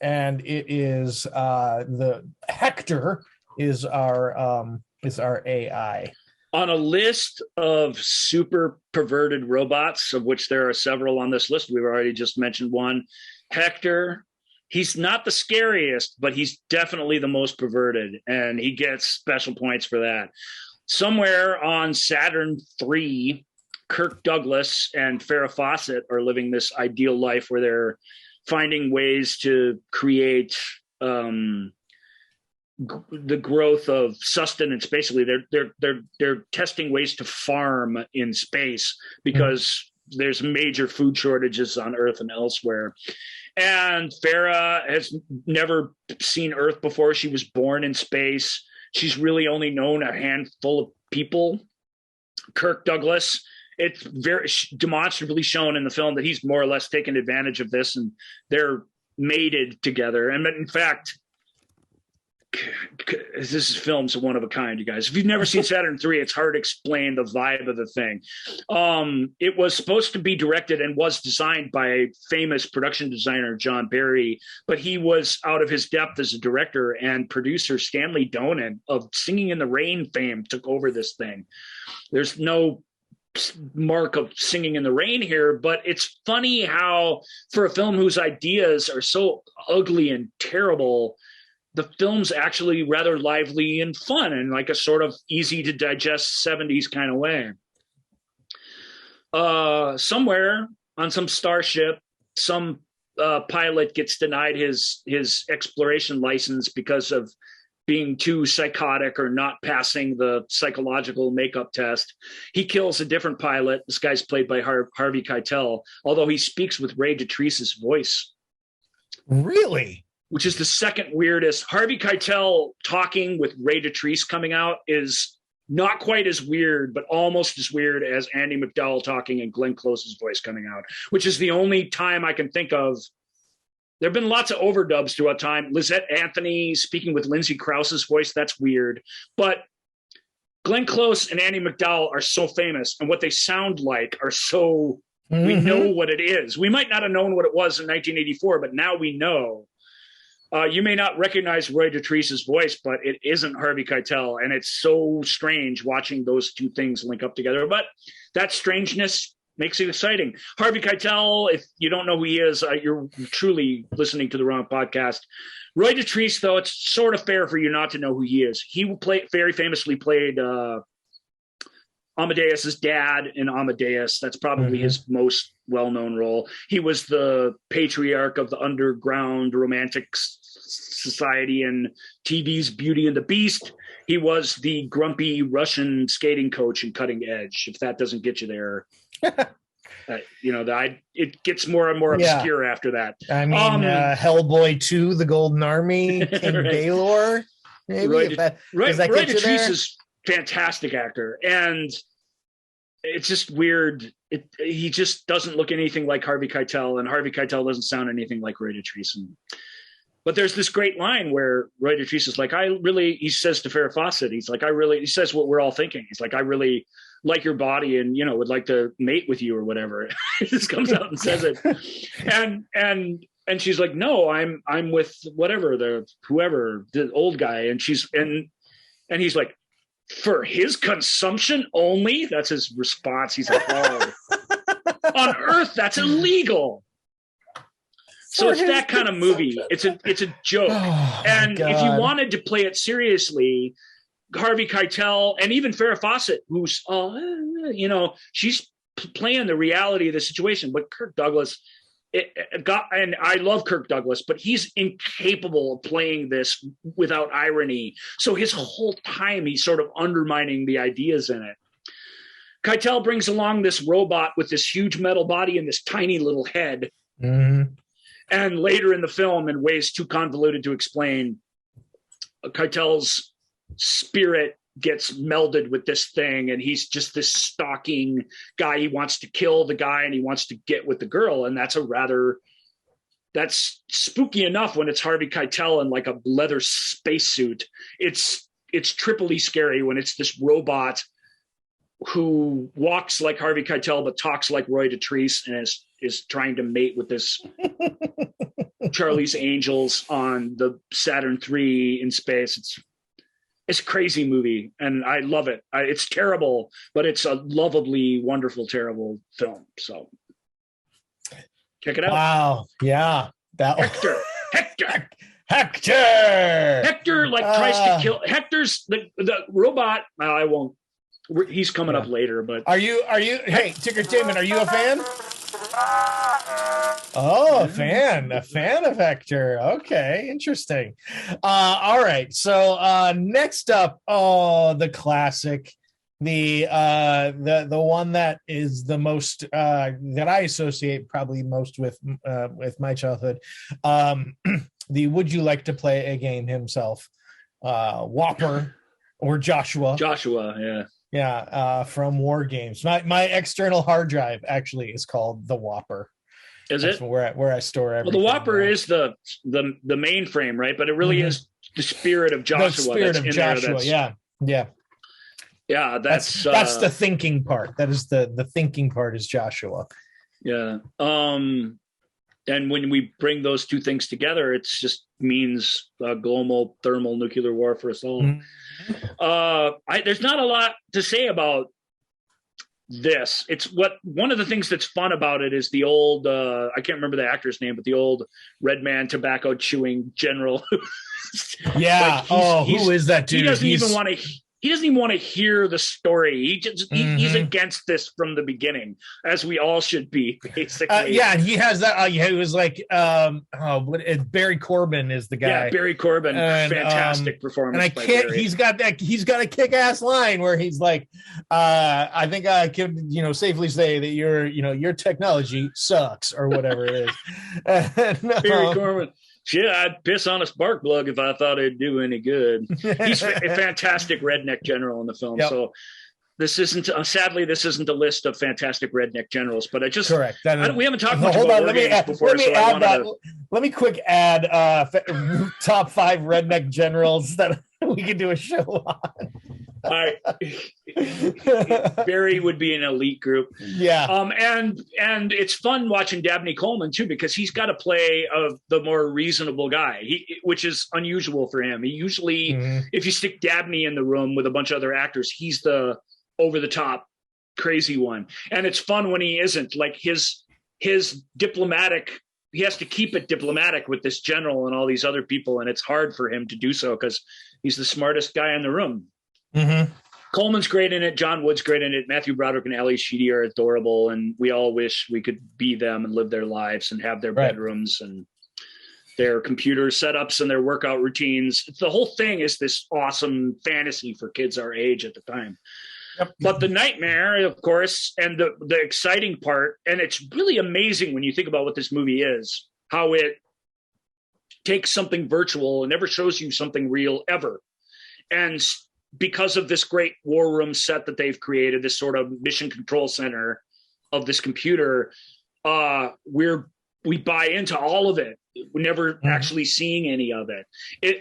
And it is the Hector is our AI. On a list of super perverted robots, of which there are several on this list, we've already just mentioned one. Hector, he's not the scariest, but he's definitely the most perverted, and he gets special points for that. Somewhere on Saturn 3, Kirk Douglas and Farrah Fawcett are living this ideal life where they're finding ways to create the growth of sustenance. Basically, they're testing ways to farm in space because there's major food shortages on Earth and elsewhere. And Farrah has never seen Earth before. She was born in space. She's really only known a handful of people. Kirk Douglas, it's very demonstrably shown in the film that he's more or less taken advantage of this, and they're mated together. And in fact, this is film's one of a kind, you guys. If you've never seen Saturn 3, it's hard to explain the vibe of the thing. It was supposed to be directed and was designed by famous production designer John Barry, but he was out of his depth as a director, and producer Stanley Donen of Singing in the Rain fame took over this thing. There's no mark of Singing in the Rain here, but it's funny how for a film whose ideas are so ugly and terrible, the film's actually rather lively and fun and like a sort of easy to digest 70s kind of way. Somewhere on some starship, some pilot gets denied his exploration license because of being too psychotic or not passing the psychological makeup test. He kills a different pilot. This guy's played by Harvey Keitel, although he speaks with Ray Dotrice's voice. Really? Which is the second weirdest. Harvey Keitel talking with Ray Dotrice coming out is not quite as weird, but almost as weird as Andy McDowell talking and Glenn Close's voice coming out, which is the only time I can think of. There have been lots of overdubs throughout time. Lizette Anthony speaking with Lindsay Krause's voice, that's weird. But Glenn Close and Andy McDowell are so famous, and what they sound like are so, we know what it is. We might not have known what it was in 1984, but now we know. You may not recognize Roy Dotrice's voice, but it isn't Harvey Keitel, and it's so strange watching those two things link up together. But that strangeness makes it exciting. Harvey Keitel, if you don't know who he is, you're truly listening to the wrong podcast. Roy Dotrice, though, it's sort of fair for you not to know who he is. He very famously played Amadeus's dad in Amadeus. That's probably his most well-known role. He was the patriarch of the underground romantic society in TV's Beauty and the Beast. He was the grumpy Russian skating coach in Cutting Edge, if that doesn't get you there. It gets more and more obscure after that. I mean, Hellboy 2, The Golden Army, King right. Baylor. Maybe Roy Dotrice is fantastic actor, and it's just weird. He just doesn't look anything like Harvey Keitel, and Harvey Keitel doesn't sound anything like Roy Dotrice. But there's this great line where Roy Dotrice is like, he says to Farrah Fawcett, he says what we're all thinking. He's like, I really like your body and, would like to mate with you or whatever. He just comes out and says it. And she's like, no, I'm with whatever, the old guy. And and he's like, for his consumption only? That's his response. He's like, oh, on Earth, that's illegal. So it's that kind of movie. It's a joke. And if you wanted to play it seriously, Harvey Keitel and even Farrah Fawcett, who's, she's playing the reality of the situation. But Kirk Douglas, and I love Kirk Douglas, but he's incapable of playing this without irony. So his whole time, he's sort of undermining the ideas in it. Keitel brings along this robot with this huge metal body and this tiny little head. Mm-hmm. And later in the film, in ways too convoluted to explain, Keitel's spirit gets melded with this thing, and he's just this stalking guy. He wants to kill the guy, and he wants to get with the girl, and that's spooky enough when it's Harvey Keitel in like a leather spacesuit. It's triply scary when it's this robot who walks like Harvey Keitel but talks like Roy Dotrice and is trying to mate with this Charlie's Angels on the Saturn III in space. It's a crazy movie, and I love it. It's terrible, but it's a lovably wonderful, terrible film. So check it out. Wow. Yeah. Hector. Hector tries to kill. Hector's the robot. I won't. He's coming up later, but are you? Hey, Ticker Damon, are you a fan? Oh, a fan of Hector. Okay, interesting. All right. So next up, the classic, the one that is the most that I associate probably most with my childhood. The Would You Like to Play a Game himself, Whopper or Joshua. Joshua, yeah. Yeah, from War Games. My external hard drive actually is called the Whopper. That's where I store everything. Well, the Whopper is the mainframe, right? But it really is the spirit of Joshua. The spirit of Joshua, yeah. That's the thinking part. That is the thinking part is Joshua. Yeah. And when we bring those two things together, it just means global thermal nuclear war for us all. Mm-hmm. There's not a lot to say about this. One of the things that's fun about it is the old, I can't remember the actor's name, but the old red man tobacco chewing general. Yeah. Who is that dude? He doesn't even want to he doesn't even want to hear the story. He's against this from the beginning, as we all should be, basically. And he has that. He was like, Barry Corbin is the guy. Yeah, Barry Corbin, fantastic performance. And I can't. Barry. He's got a kick-ass line where he's like, I think I could, safely say that your technology sucks or whatever it is. Barry Corbin. Shit, I'd piss on a spark plug if I thought it'd do any good. He's a fantastic redneck general in the film. Yep. So this isn't, sadly, this isn't a list of fantastic redneck generals, but correct. We haven't talked much about War Games before. Let me quick add top 5 redneck generals that we could do a show on. All right. Barry would be an elite group. Yeah. And it's fun watching Dabney Coleman too, because he's got to play of the more reasonable guy, which is unusual for him. He usually, if you stick Dabney in the room with a bunch of other actors, he's the over the top crazy one. And it's fun when he isn't. Like his diplomatic, he has to keep it diplomatic with this general and all these other people, and it's hard for him to do so because he's the smartest guy in the room. Coleman's great in it. John Wood's great in it. Matthew Broderick and Ali Sheedy are adorable, and we all wish we could be them and live their lives and have their bedrooms and their computer setups and their workout routines. The whole thing is this awesome fantasy for kids our age at the time. Yep. But the nightmare, of course, and the exciting part, and it's really amazing when you think about what this movie is, how it takes something virtual and never shows you something real ever. And because of this great war room set that they've created, this sort of mission control center of this computer, we buy into all of it. We're never actually seeing any of it.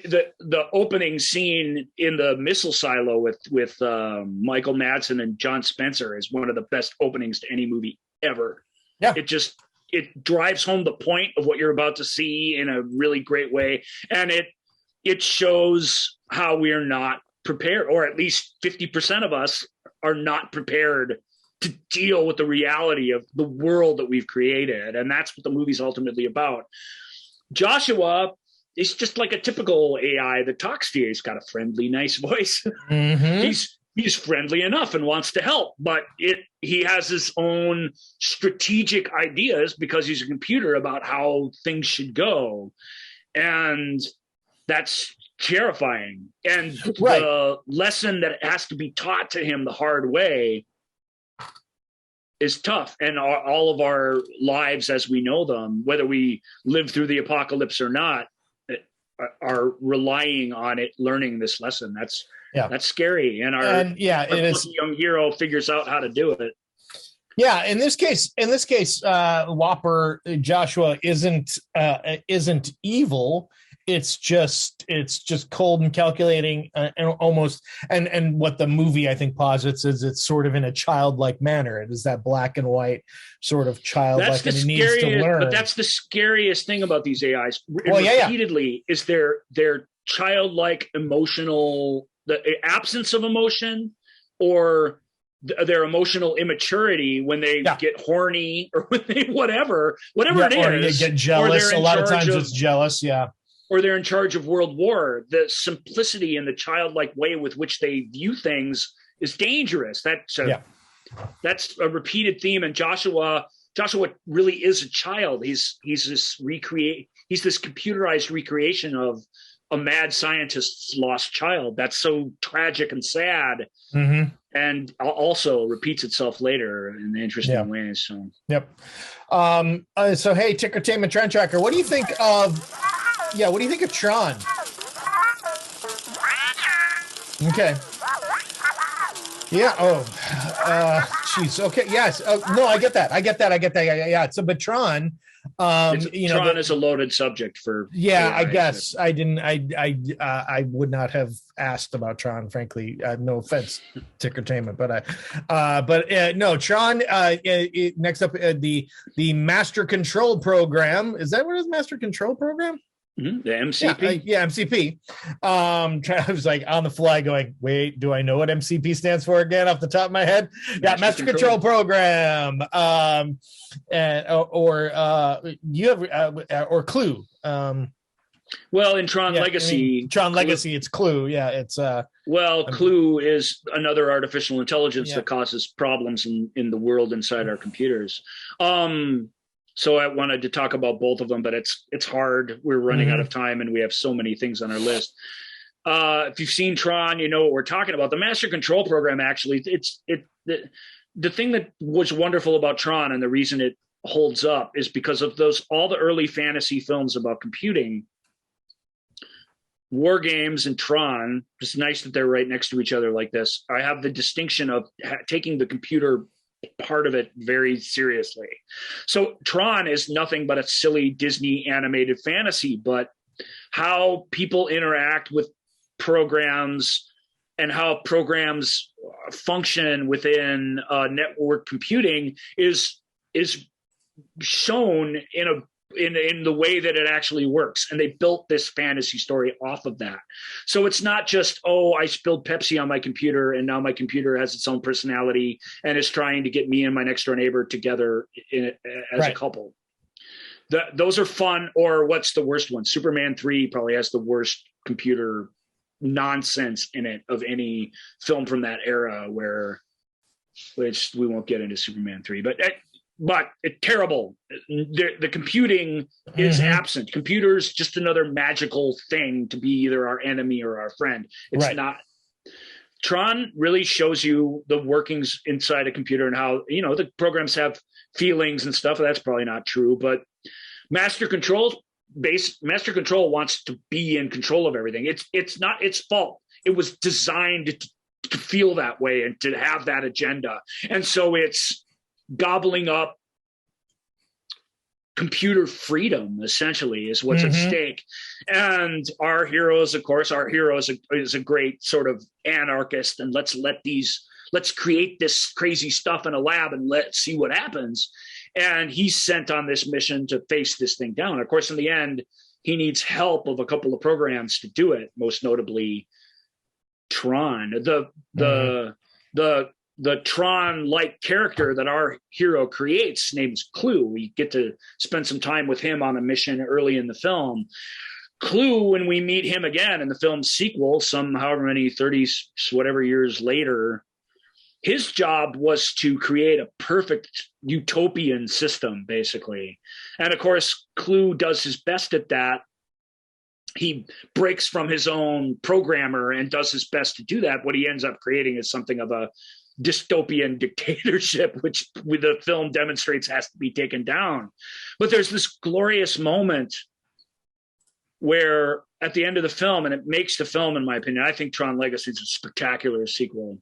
The opening scene in the missile silo with Michael Madsen and John Spencer is one of the best openings to any movie ever. Yeah. It drives home the point of what you're about to see in a really great way. And it shows how we're not prepared, or at least 50% of us are not prepared to deal with the reality of the world that we've created. And that's what the movie's ultimately about. Joshua is just like a typical AI that talks to you. He's got a friendly, nice voice. He's friendly enough and wants to help, but he has his own strategic ideas because he's a computer about how things should go. And that's terrifying. And the lesson that has to be taught to him the hard way is tough. And all of our lives as we know them, whether we live through the apocalypse or not, are relying on it, learning this lesson. That's scary. And our young hero figures out how to do it. Yeah, in this case, Whopper Joshua isn't evil. It's just cold and calculating, and almost and what the movie I think posits is it's sort of in a childlike manner. It is that black and white sort of childlike, and he needs to learn. But that's the scariest thing about these AIs. Repeatedly, is their childlike emotional, the absence of emotion, or their emotional immaturity when they get horny or when they whatever it is, or they get jealous. A lot of times it's jealous. Yeah. Or they're in charge of world war. The simplicity and the childlike way with which they view things is dangerous. That's a repeated theme. And Joshua really is a child. He's this computerized recreation of a mad scientist's lost child. That's so tragic and sad. And also repeats itself later in interesting ways. So so hey, Tickertainment Trend Tracker, what do you think of? Yeah, what do you think of Tron? Okay. Yeah. Oh, jeez. Okay. Yes. No, I get that. Yeah. So, but Tron, Tron is a loaded subject for. Yeah, AI, I guess I didn't. I would not have asked about Tron, frankly. No offense, Tickertainment, but no, Tron. Next up, the Master Control Program. Is that what it is? Master Control Program? The MCP. MCP. I was like on the fly going, wait, do I know what MCP stands for again off the top of my head? Master Control Program. Or Clue. Well, in Tron Legacy, Tron Legacy, it's Clue. Yeah, it's Clue is another artificial intelligence that causes problems in the world inside our computers. So I wanted to talk about both of them, but it's hard. We're running out of time, and we have so many things on our list. If you've seen Tron, you know what we're talking about. The Master Control Program, actually, the thing that was wonderful about Tron, and the reason it holds up, is because of all the early fantasy films about computing. War Games and Tron, it's nice that they're right next to each other like this. I have the distinction of taking the computer part of it very seriously. So Tron is nothing but a silly Disney animated fantasy, but how people interact with programs and how programs function within network computing is shown in the way that it actually works. And they built this fantasy story off of that. So it's not just, I spilled Pepsi on my computer and now my computer has its own personality and is trying to get me and my next door neighbor together as a couple. Those are fun. Or what's the worst one? Superman 3 probably has the worst computer nonsense in it of any film from that era, which we won't get into Superman 3, but it's terrible. The computing is absent. Computers just another magical thing to be either our enemy or our friend. It's not. Tron really shows you the workings inside a computer and how, the programs have feelings and stuff. That's probably not true, but Master Control wants to be in control of everything. It's not its fault. It was designed to feel that way and to have that agenda. And so it's gobbling up computer freedom, essentially, is what's at stake. And our heroes, of course, is a great sort of anarchist, and let's create this crazy stuff in a lab and let's see what happens. And he's sent on this mission to face this thing down. Of course, in the end, he needs help of a couple of programs to do it, most notably Tron. The Tron-like character that our hero creates, named Clue. We get to spend some time with him on a mission early in the film. Clue, when we meet him again in the film's sequel, however many 30s, whatever years later, his job was to create a perfect utopian system, basically. And of course, Clue does his best at that. He breaks from his own programmer and does his best to do that. What he ends up creating is something of a dystopian dictatorship, which the film demonstrates has to be taken down. But there's this glorious moment where at the end of the film, and it makes the film, in my opinion, I think Tron Legacy is a spectacular sequel.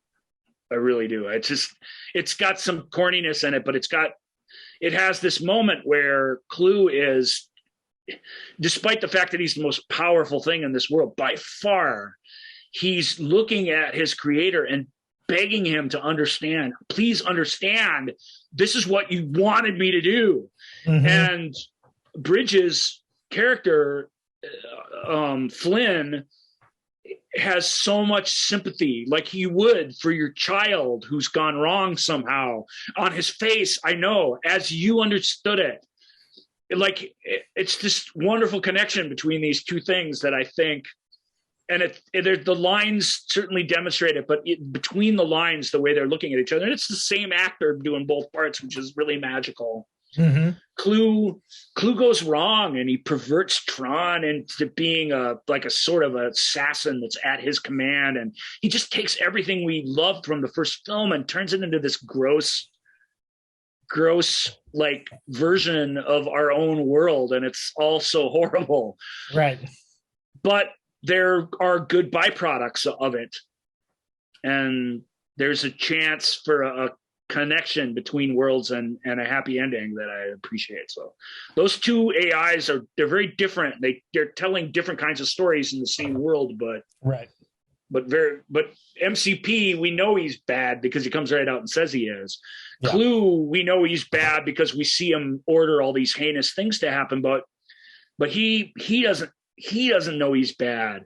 I really do. It's got some corniness in it, but it has this moment where Clue is, despite the fact that he's the most powerful thing in this world by far, he's looking at his creator and begging him to understand, please understand, this is what you wanted me to do. And Bridges' character, Flynn, has so much sympathy, like he would for your child who's gone wrong somehow. On his face, I know, as you understood it. Like, it's this wonderful connection between these two things that I think, and the lines certainly demonstrate it, but between the lines, the way they're looking at each other, and it's the same actor doing both parts, which is really magical. Clue goes wrong, and he perverts Tron into being a sort of assassin that's at his command, and he just takes everything we loved from the first film and turns it into this gross like version of our own world, and it's all so horrible. Right. But there are good byproducts of it, and there's a chance for a connection between worlds and a happy ending that I appreciate. So those two AIs they're very different. They're telling different kinds of stories in the same world, but MCP, we know he's bad because he comes right out and says he is. Yeah. Clue, we know he's bad because we see him order all these heinous things to happen, but he doesn't know he's bad.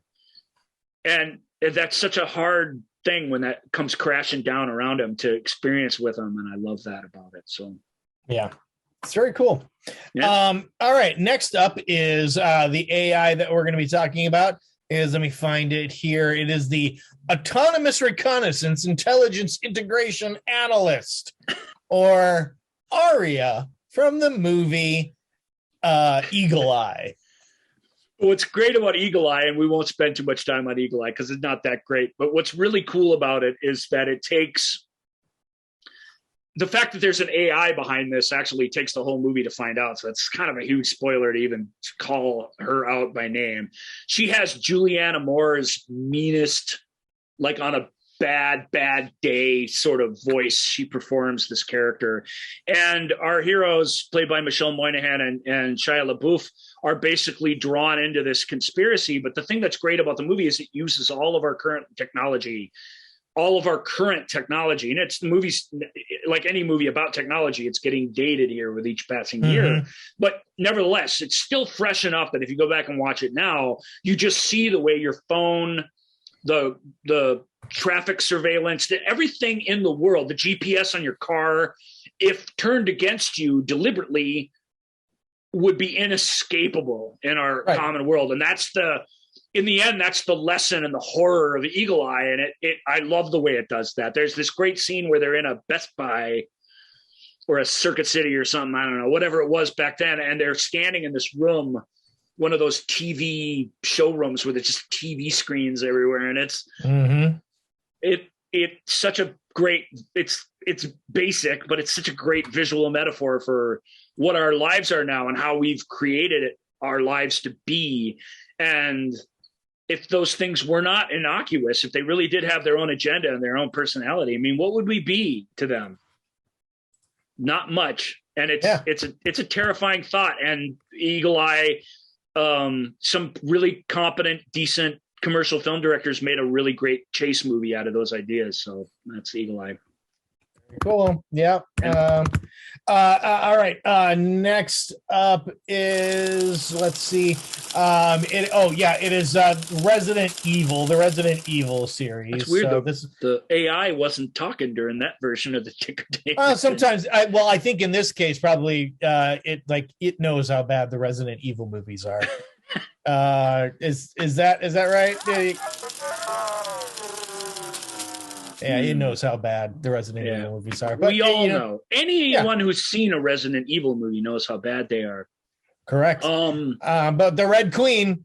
And that's such a hard thing when that comes crashing down around him to experience with him, and I love that about it. So yeah, It's very cool. Yeah. All right. Next up is the AI that we're going to be talking about. Let me find it here. It is the Autonomous Reconnaissance Intelligence Integration Analyst, or ARIA, from the movie Eagle Eye. What's great about Eagle Eye, and we won't spend too much time on Eagle Eye because it's not that great, but what's really cool about it is that it takes the fact that there's an AI behind this actually takes the whole movie to find out. So it's kind of a huge spoiler to even call her out by name. She has Julianne Moore's meanest, like on a bad day sort of voice. She performs this character. And our heroes, played by Michelle Moynihan and Shia LaBeouf, are basically drawn into this conspiracy. But the thing that's great about the movie is it uses all of our current technology. And it's the movies, like any movie about technology, it's getting dated here with each passing year. But nevertheless, it's still fresh enough that if you go back and watch it now, you just see the way your phone, the traffic surveillance, everything in the world, the GPS on your car, if turned against you deliberately, would be inescapable in our common world. And in the end, that's the lesson and the horror of Eagle Eye. And I love the way it does that. There's this great scene where they're in a Best Buy or a Circuit City or something, I don't know, whatever it was back then. And they're standing in this room, one of those TV showrooms where there's just TV screens everywhere. And it's such a great, it's basic, but it's such a great visual metaphor for what our lives are now and how we've created our lives to be. And if those things were not innocuous, if they really did have their own agenda and their own personality, I mean, what would we be to them? Not much. And it's a terrifying thought. And Eagle Eye, some really competent, decent commercial film directors made a really great chase movie out of those ideas. So that's Eagle Eye. Cool. Yeah. All right. Next up is, let's see. It is Resident Evil, the Resident Evil series. It's weird. So the AI wasn't talking during that version of the ticker tape. Sometimes, I think in this case, probably it knows how bad the Resident Evil movies are. Is that right? Yeah, it knows how bad the Resident Evil movies are. But we all know. Anyone who's seen a Resident Evil movie knows how bad they are. Correct. But the Red Queen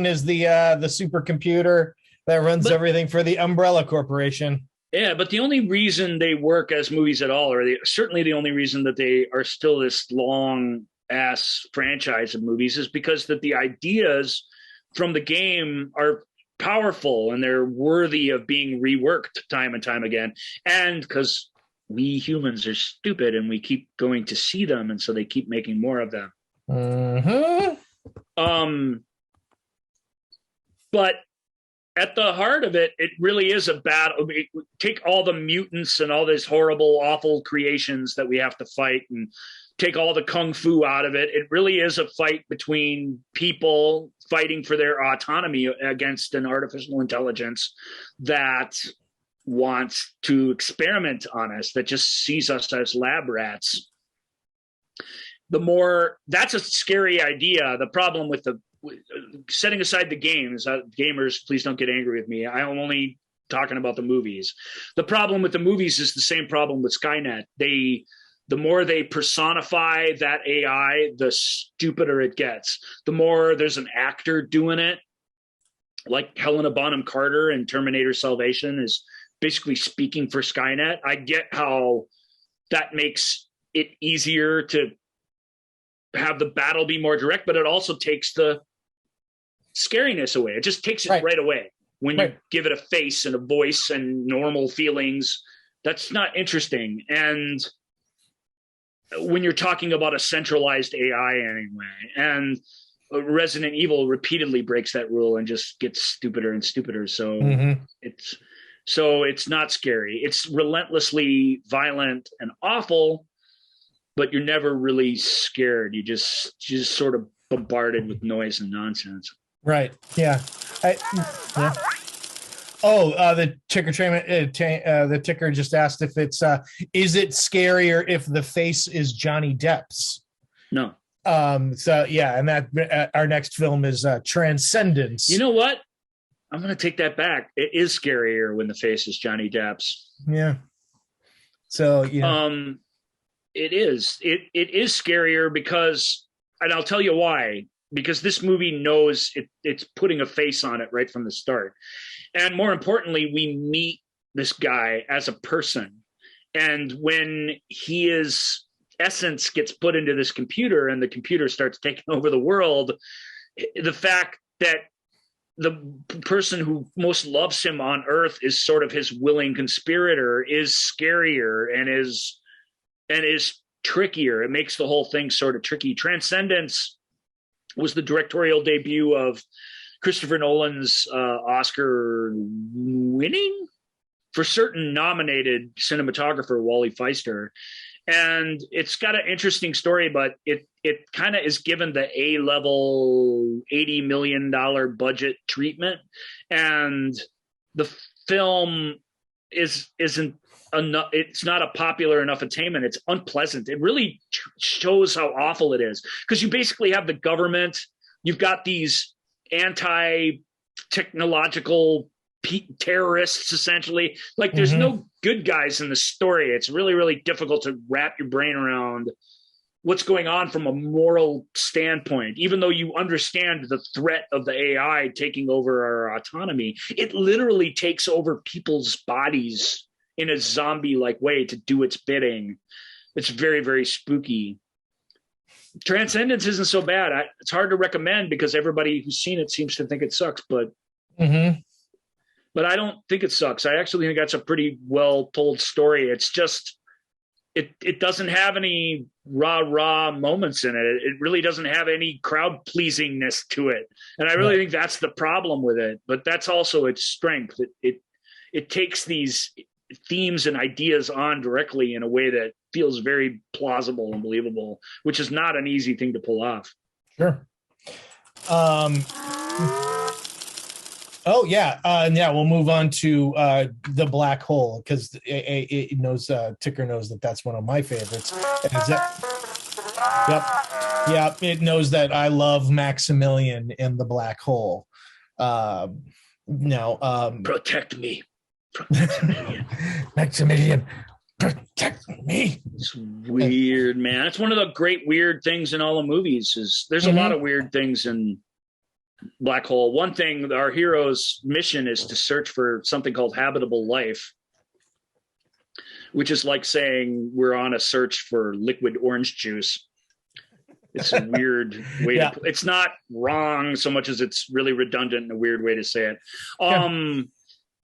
is the supercomputer that runs everything for the Umbrella Corporation. Yeah, but the only reason they work as movies at all, or certainly the only reason that they are still this long ass franchise of movies, is because that the ideas from the game are powerful and they're worthy of being reworked time and time again. And because we humans are stupid and we keep going to see them, and so they keep making more of them. But at the heart of it, it really is a battle. Take all the mutants and all these horrible, awful creations that we have to fight, and take all the kung fu out of it. It really is a fight between people fighting for their autonomy against an artificial intelligence that wants to experiment on us, that just sees us as lab rats. That's a scary idea. The problem with setting aside the games, gamers, please don't get angry with me. I'm only talking about the movies. The problem with the movies is the same problem with Skynet. The more they personify that AI, the stupider it gets. The more there's an actor doing it, like Helena Bonham Carter in Terminator Salvation is basically speaking for Skynet. I get how that makes it easier to have the battle be more direct, but it also takes the scariness away. It just takes it right away. When you give it a face and a voice and normal feelings, that's not interesting. And when you're talking about a centralized AI anyway, and Resident Evil repeatedly breaks that rule and just gets stupider and stupider. So it's not scary. It's relentlessly violent and awful, but you're never really scared. You just sort of bombarded with noise and nonsense. Right. Yeah. The ticker the ticker just asked if it's is it scarier if the face is Johnny Depp's? No. So yeah, and that our next film is Transcendence. You know what? I'm going to take that back. It is scarier when the face is Johnny Depp's. Yeah. So it is. It is scarier because, and I'll tell you why. Because this movie knows it's putting a face on it right from the start. And more importantly, we meet this guy as a person. And when his essence gets put into this computer and the computer starts taking over the world, the fact that the person who most loves him on Earth is sort of his willing conspirator is scarier and is trickier. It makes the whole thing sort of tricky. Transcendence was the directorial debut of Christopher Nolan's Oscar winning for certain nominated cinematographer Wally Feister. And it's got an interesting story, but it kind of is given the A-level $80 million budget treatment. And the film isn't enough. It's not a popular enough attainment. It's unpleasant. It really shows how awful it is, because you basically have the government. You've got these anti-technological terrorists, essentially. Like, there's no good guys in the story. It's really, really difficult to wrap your brain around what's going on from a moral standpoint. Even though you understand the threat of the AI taking over our autonomy, it literally takes over people's bodies in a zombie-like way to do its bidding. It's very, very spooky. Transcendence isn't so bad. It's hard to recommend because everybody who's seen it seems to think it sucks, but I don't think it sucks. I actually think that's a pretty well-told story. It's just, it doesn't have any rah-rah moments in it. It really doesn't have any crowd-pleasingness to it. And I really think that's the problem with it. But that's also its strength. It takes these themes and ideas on directly in a way that feels very plausible and believable, which is not an easy thing to pull off. Sure. We'll move on to the black hole, because it knows Ticker knows that that's one of my favorites. Yep. It knows that I love Maximilian in the black hole. Protect me. Maximilian, protect me. It's weird, man. It's one of the great weird things in all the movies. Is there's a lot of weird things in black hole. One thing, our hero's mission is to search for something called habitable life, which is like saying we're on a search for liquid orange juice. It's a weird way to, it's not wrong so much as it's really redundant and a weird way to say it.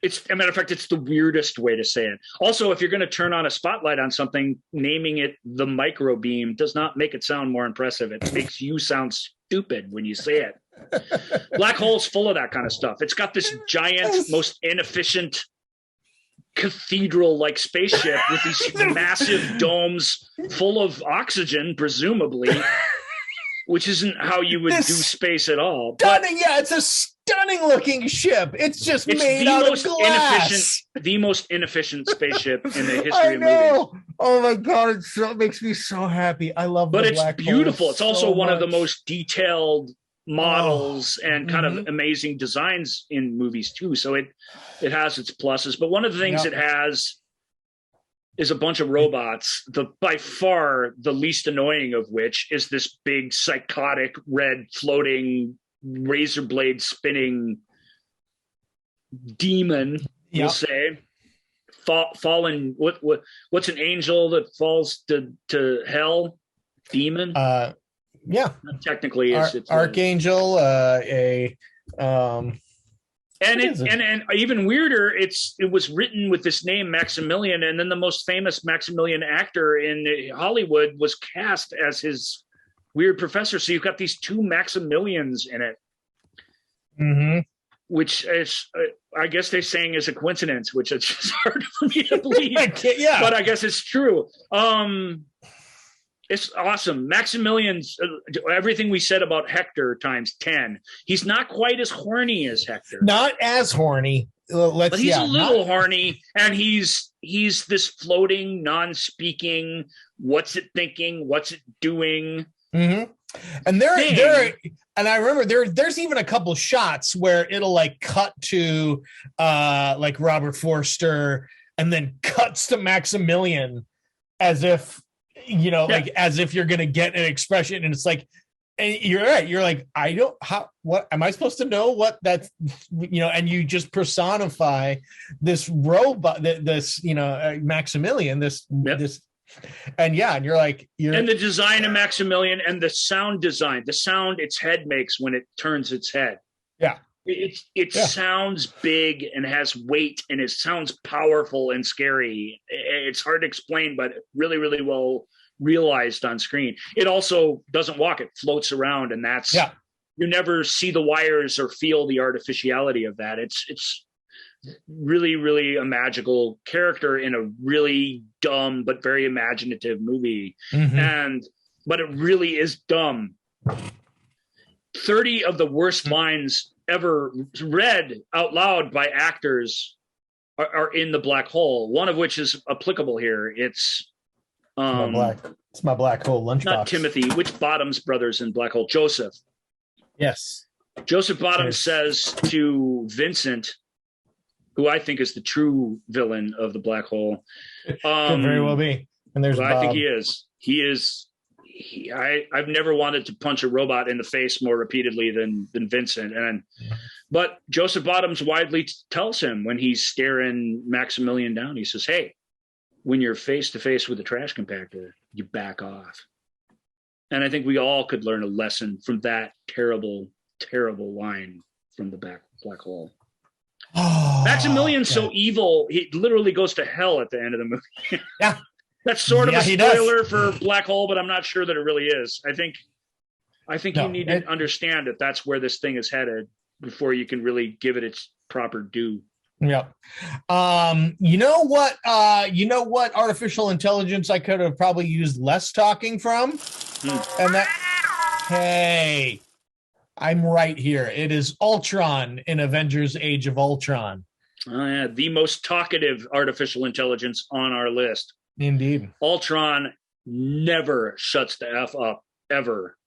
It's, as a matter of fact, it's the weirdest way to say it. Also, if you're going to turn on a spotlight on something, naming it the microbeam does not make it sound more impressive. It makes you sound stupid when you say it. Black hole's full of that kind of stuff. It's got this giant, most inefficient cathedral-like spaceship with these massive domes full of oxygen, presumably, which isn't how you would do space at all. Stunning, it's a stunning looking ship. It's made out of glass. The most inefficient spaceship in the history of movies. Oh my god, it makes me so happy. I love but the it's black beautiful. hole it's also one of the most detailed models and kind of amazing designs in movies too. So it has its pluses. But one of the things it has is a bunch of robots, by far the least annoying of which is this big psychotic red floating razor blade spinning demon, we'll say. Fallen, what's an angel that falls to hell? Demon? Technically it's archangel, and even weirder, it was written with this name Maximilian, and then the most famous Maximilian actor in Hollywood was cast as his weird professor. So you've got these two Maximilians in it, which is, I guess they're saying is a coincidence, which is just hard for me to believe. But I guess it's true. It's awesome. Maximilian's everything we said about Hector times 10. He's not quite as horny as Hector. Not as horny. But he's a little horny, and he's this floating, non-speaking, what's it thinking, what's it doing? Mm-hmm. And there, and I remember there's even a couple shots where it'll like cut to like Robert Forster, and then cuts to Maximilian, as if like as if you're gonna get an expression, and it's like, and you're right, you're like, what am I supposed to know what that's, and you just personify this robot, this Maximilian, this. And you're like, and the design of Maximilian and the sound design, the sound its head makes when it turns its head. Yeah. It sounds big and has weight, and it sounds powerful and scary. It's hard to explain, but really, really well realized on screen. It also doesn't walk, it floats around, and that's you never see the wires or feel the artificiality of that. It's really, really a magical character in a really dumb but very imaginative movie. But it really is dumb. 30 of the worst lines ever read out loud by actors are in the black hole, one of which is applicable here. It's my black hole lunchbox. Not Timothy. Which Bottoms brothers in Black Hole? Joseph. Yes. Joseph Bottoms says to Vincent, who I think is the true villain of the black hole. Could very well be. And there's Bob. I think he is. I've never wanted to punch a robot in the face more repeatedly than Vincent. But Joseph Bottoms widely tells him when he's staring Maximilian down, he says, hey, when you're face to face with a trash compactor, you back off. And I think we all could learn a lesson from that terrible, terrible line from the black hole. Oh, Maximilian's so evil, he literally goes to hell at the end of the movie. Yeah. That's sort of a spoiler for Black Hole, but I'm not sure that it really is. I think you need to understand that that's where this thing is headed before you can really give it its proper due. Yeah. You know what artificial intelligence I could have probably used less talking from? And that, hey, I'm right here. It is Ultron in Avengers Age of Ultron. Oh, yeah, the most talkative artificial intelligence on our list. Indeed. Ultron never shuts the F up, ever.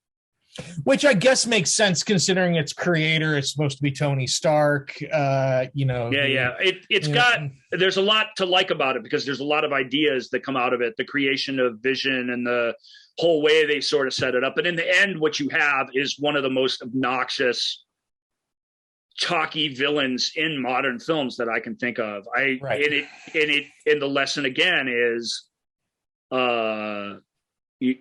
Which I guess makes sense considering its creator is supposed to be Tony Stark. There's a lot to like about it because there's a lot of ideas that come out of it, the creation of Vision and the whole way they sort of set it up. But in the end, what you have is one of the most obnoxious, talky villains in modern films that I can think of. And the lesson again is, you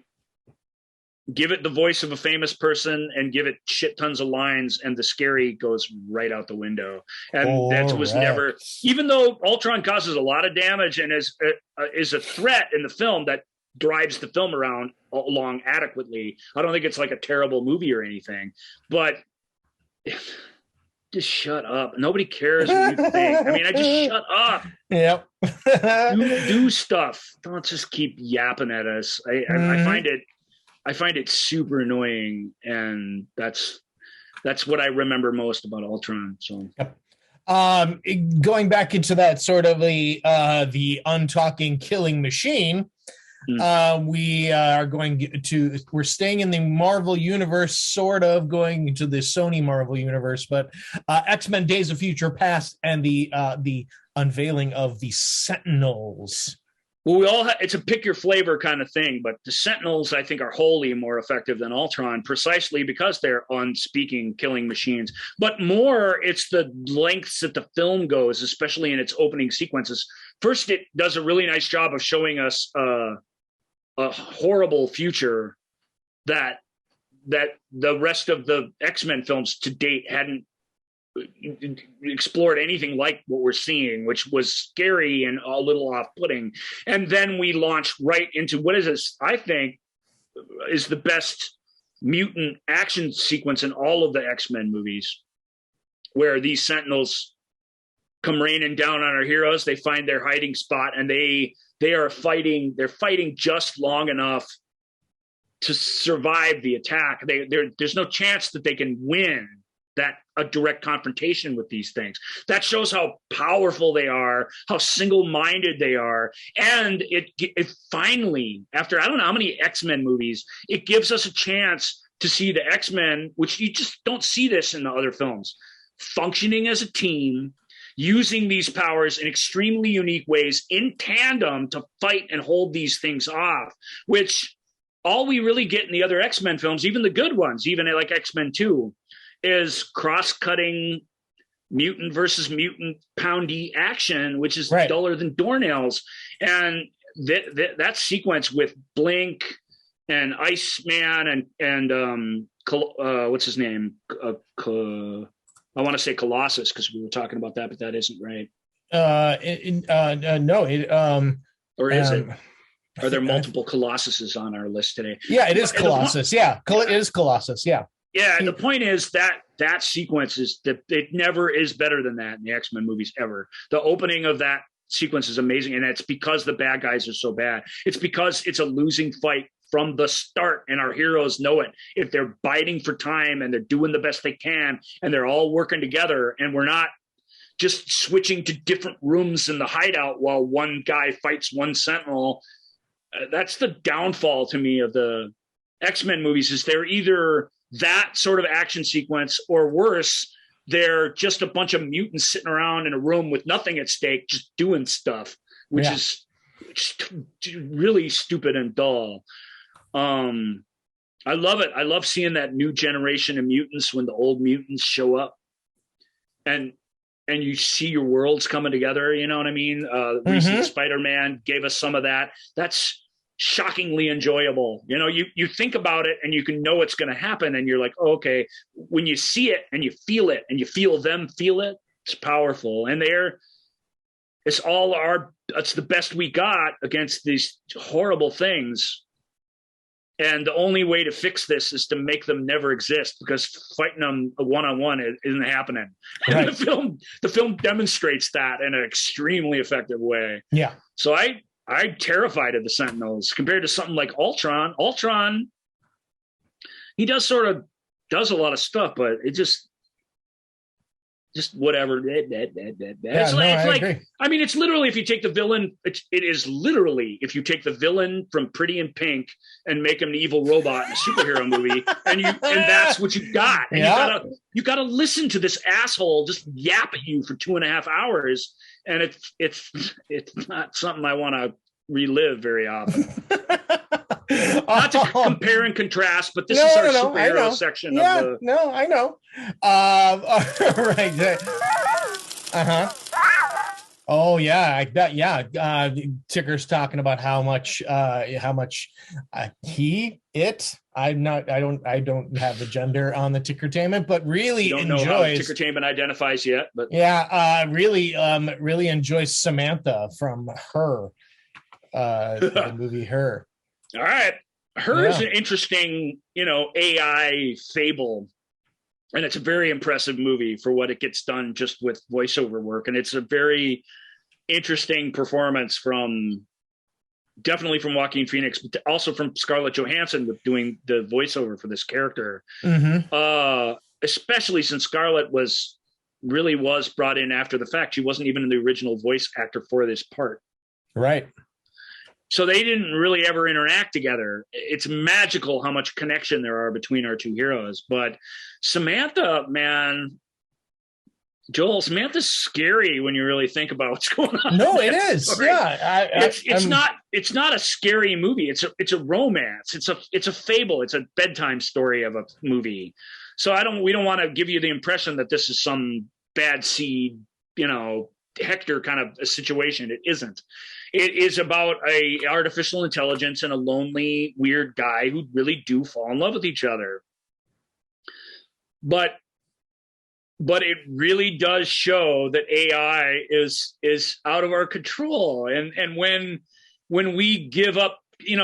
give it the voice of a famous person and give it shit tons of lines, and the scary goes right out the window. And that was never, even though Ultron causes a lot of damage and is a threat in the film that drives the film along adequately. I don't think it's like a terrible movie or anything, but just shut up. Nobody cares what you think. I mean, just shut up. Yep. do stuff. Don't just keep yapping at us. I find it super annoying, and that's what I remember most about Ultron. So, going back into that sort of the untalking killing machine. We're staying in the Marvel universe, sort of going to the Sony Marvel universe, but X-Men Days of Future Past and the unveiling of the Sentinels. Well, it's a pick your flavor kind of thing, but the Sentinels, I think, are wholly more effective than Ultron, precisely because they're unspeaking killing machines. But more, it's the lengths that the film goes, especially in its opening sequences. First, it does a really nice job of showing us a horrible future that the rest of the X-Men films to date hadn't explored anything like what we're seeing, which was scary and a little off-putting. And then we launch right into what is this, I think, is the best mutant action sequence in all of the X-Men movies, where these Sentinels come raining down on our heroes. They find their hiding spot, and they're fighting just long enough to survive the attack. There's no chance that they can win, a direct confrontation with these things. That shows how powerful they are, how single-minded they are. And it finally, after I don't know how many X-Men movies, it gives us a chance to see the X-Men, which you just don't see this in the other films, functioning as a team, using these powers in extremely unique ways in tandem to fight and hold these things off, which all we really get in the other X-Men films, even the good ones, even like X-Men 2, is cross-cutting mutant versus mutant poundy action, which is duller than doornails. And that sequence with Blink and Iceman and what's his name? I want to say Colossus because we were talking about that, but that isn't right. No. Or is it? Are there multiple Colossuses on our list today? Yeah, it is Colossus. Yeah, it is Colossus. Yeah. Yeah, the point is that sequence is that it never is better than that in the X-Men movies ever. The opening of that sequence is amazing, and it's because the bad guys are so bad. It's because it's a losing fight from the start, and our heroes know it. If they're biting for time and they're doing the best they can, and they're all working together, and we're not just switching to different rooms in the hideout while one guy fights one Sentinel. That's the downfall to me of the X-Men movies, is they're either that sort of action sequence, or worse, they're just a bunch of mutants sitting around in a room with nothing at stake, just doing stuff, which is just really stupid and dull. I love it. I love seeing that new generation of mutants when the old mutants show up and you see your worlds coming together. You know what I mean? Recent Spider-Man gave us some of that. That's shockingly enjoyable. You know, you think about it and you can know it's going to happen, and you're like, oh, okay. When you see it and you feel it and you feel them feel it, it's powerful. And it's the best we got against these horrible things. And the only way to fix this is to make them never exist, because fighting them one-on-one isn't happening. Right. And the film demonstrates that in an extremely effective way. Yeah. So I'm terrified of the Sentinels compared to something like Ultron. Ultron, he does a lot of stuff, but it just whatever. It's literally, if you take the villain, it is literally, if you take the villain from Pretty in Pink and make him an evil robot in a superhero movie, and that's what you got. And you gotta listen to this asshole just yap at you for 2.5 hours. And it's not something I want to relive very often. Not to compare and contrast, but this is our superhero section of the. No, I know. Right. Oh yeah, Ticker's talking about how much I don't have the gender on the Tickertainment, but really don't know how Tickertainment identifies yet, but really enjoys Samantha from Her, the movie Her. All right. Her is an interesting, AI fable. And it's a very impressive movie for what it gets done just with voiceover work. And it's a very interesting performance definitely from Joaquin Phoenix, but also from Scarlett Johansson with doing the voiceover for this character. Especially since Scarlett was brought in after the fact. She wasn't even the original voice actor for this part. Right. So they didn't really ever interact together. It's magical how much connection there are between our two heroes. But Samantha, man, Joel, Samantha's scary when you really think about what's going on. No, it is. Story. Yeah, it's not a scary movie. It's a romance. It's a fable. It's a bedtime story of a movie. So we don't want to give you the impression that this is some bad seed, Hector kind of a situation. It isn't. It is about a artificial intelligence and a lonely, weird guy who really do fall in love with each other. But it really does show that AI is out of our control. And when we give up,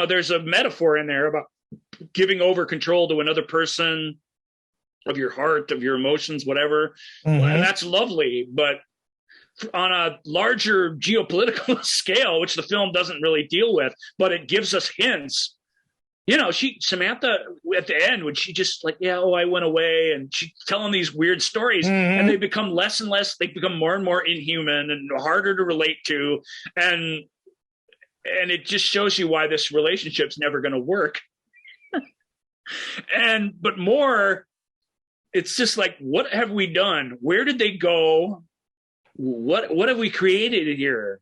there's a metaphor in there about giving over control to another person of your heart, of your emotions, whatever. And that's lovely. But on a larger geopolitical scale, which the film doesn't really deal with, but it gives us hints, Samantha at the end, when she just like, I went away, and she's telling these weird stories, and they become less and less, they become more and more inhuman and harder to relate to. And it just shows you why this relationship's never going to work. But more, it's just like, what have we done? Where did they go? What have we created here?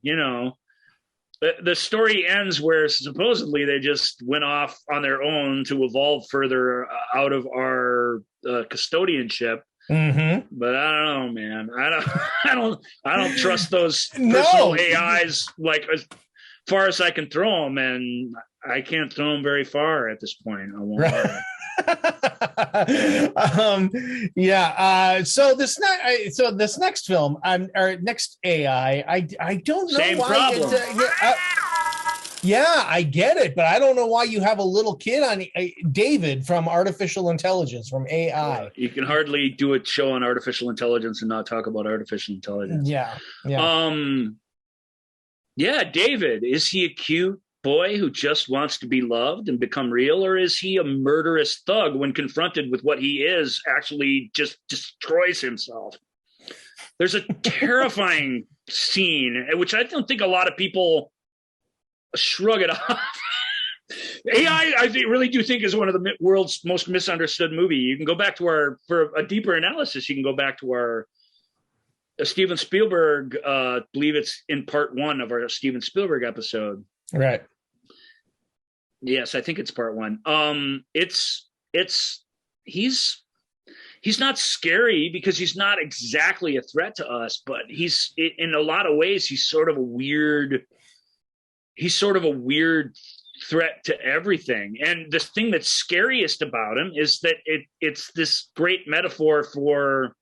The story ends where supposedly they just went off on their own to evolve further out of our custodianship. But I don't know, man. I don't trust those personal AIs like as far as I can throw them, and I can't throw them very far at this point. I won't. Right. So this next film, or next AI, I don't know Same why. problem. I get it, but I don't know why you have a little kid on David from artificial intelligence, from AI. You can hardly do a show on artificial intelligence and not talk about artificial intelligence. David, is he a cute boy who just wants to be loved and become real, or is he a murderous thug when confronted with what he is, actually just destroys himself? There's a terrifying scene, which I don't think a lot of people shrug it off. AI, I really do think, is one of the world's most misunderstood movie. You can go back to for a deeper analysis, you can go back to our Steven Spielberg, believe it's in part 1 of our Steven Spielberg episode. Right. Yes, I think it's part 1. He's not scary because he's not exactly a threat to us, but he's, in a lot of ways, he's sort of a weird threat to everything. And the thing that's scariest about him is that it's this great metaphor for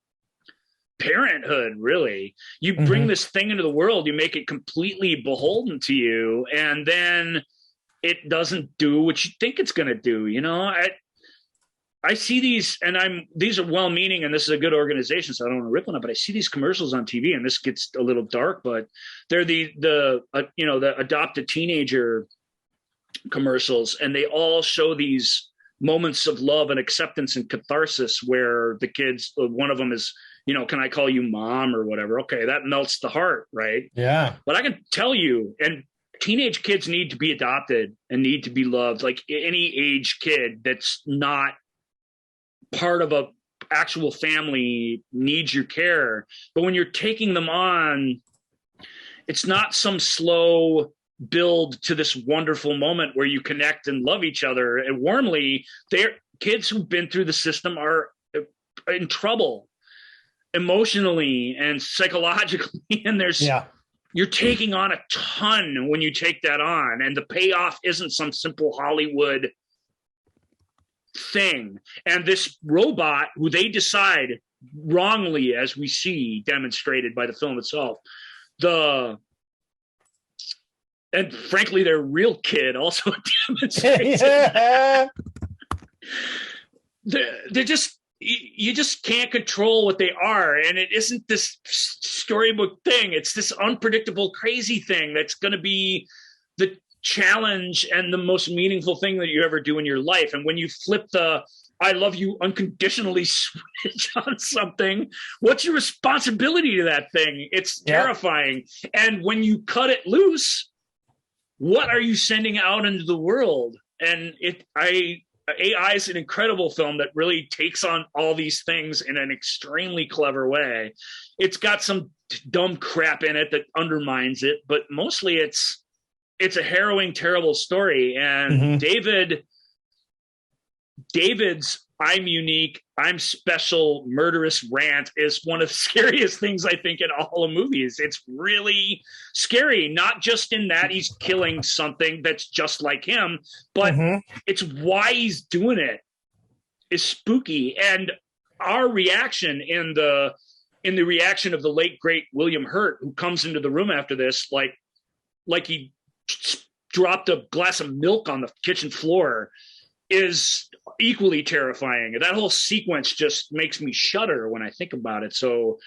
parenthood. Really, you bring this thing into the world, you make it completely beholden to you, and then it doesn't do what you think it's going to do. I see these, and these are well-meaning, and this is a good organization, so I don't want to rip on it, but I see these commercials on TV, and this gets a little dark, but they're the adopted teenager commercials, and they all show these moments of love and acceptance and catharsis where the kids, one of them is, can I call you mom or whatever? Okay, that melts the heart, right? Yeah. But I can tell you, and teenage kids need to be adopted and need to be loved, like any age kid that's not part of a actual family needs your care. But when you're taking them on, it's not some slow build to this wonderful moment where you connect and love each other and warmly. They're kids who've been through the system are in trouble emotionally and psychologically, and you're taking on a ton when you take that on, and the payoff isn't some simple Hollywood thing. And this robot, who they decide wrongly, as we see demonstrated by the film itself, and frankly, their real kid also demonstrates it. They're just, you just can't control what they are. And it isn't this storybook thing. It's this unpredictable, crazy thing that's going to be the challenge and the most meaningful thing that you ever do in your life. And when you flip the I love you unconditionally switch on something, what's your responsibility to that thing? It's terrifying. And when you cut it loose, what are you sending out into the world? And AI is an incredible film that really takes on all these things in an extremely clever way. It's got some dumb crap in it that undermines it, but mostly it's a harrowing, terrible story. And David's I'm unique, I'm special, murderous rant is one of the scariest things I think in all of movies. It's really scary, not just in that he's killing something that's just like him, but it's why he's doing it is spooky. And our reaction in the reaction of the late great William Hurt, who comes into the room after this, like he dropped a glass of milk on the kitchen floor, is equally terrifying. That whole sequence just makes me shudder when I think about it. So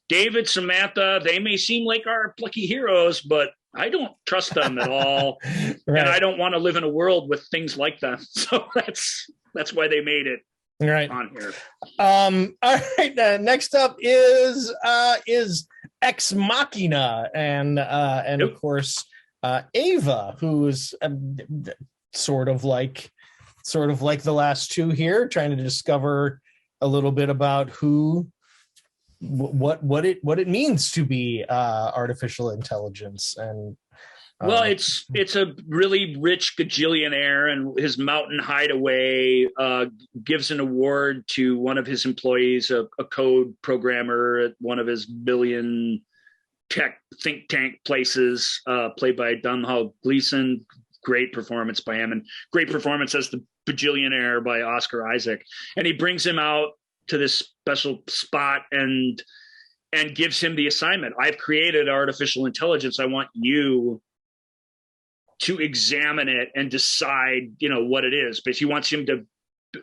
David, Samantha, they may seem like our plucky heroes, but I don't trust them at all. Right. And I don't want to live in a world with things like them. So that's why they made it right on here. All right. Next up is Ex Machina, and of course Ava, who's sort of like the last two here, trying to discover a little bit about what it means to be artificial intelligence. And well, it's a really rich gajillionaire, and his mountain hideaway gives an award to one of his employees, a code programmer at one of his billion tech think tank places, played by Domhnall Gleeson. Great performance by him, and great performance as the bajillionaire by Oscar Isaac. And he brings him out to this special spot and gives him the assignment. I've created artificial intelligence. I want you to examine it and decide, what it is. But he wants him to,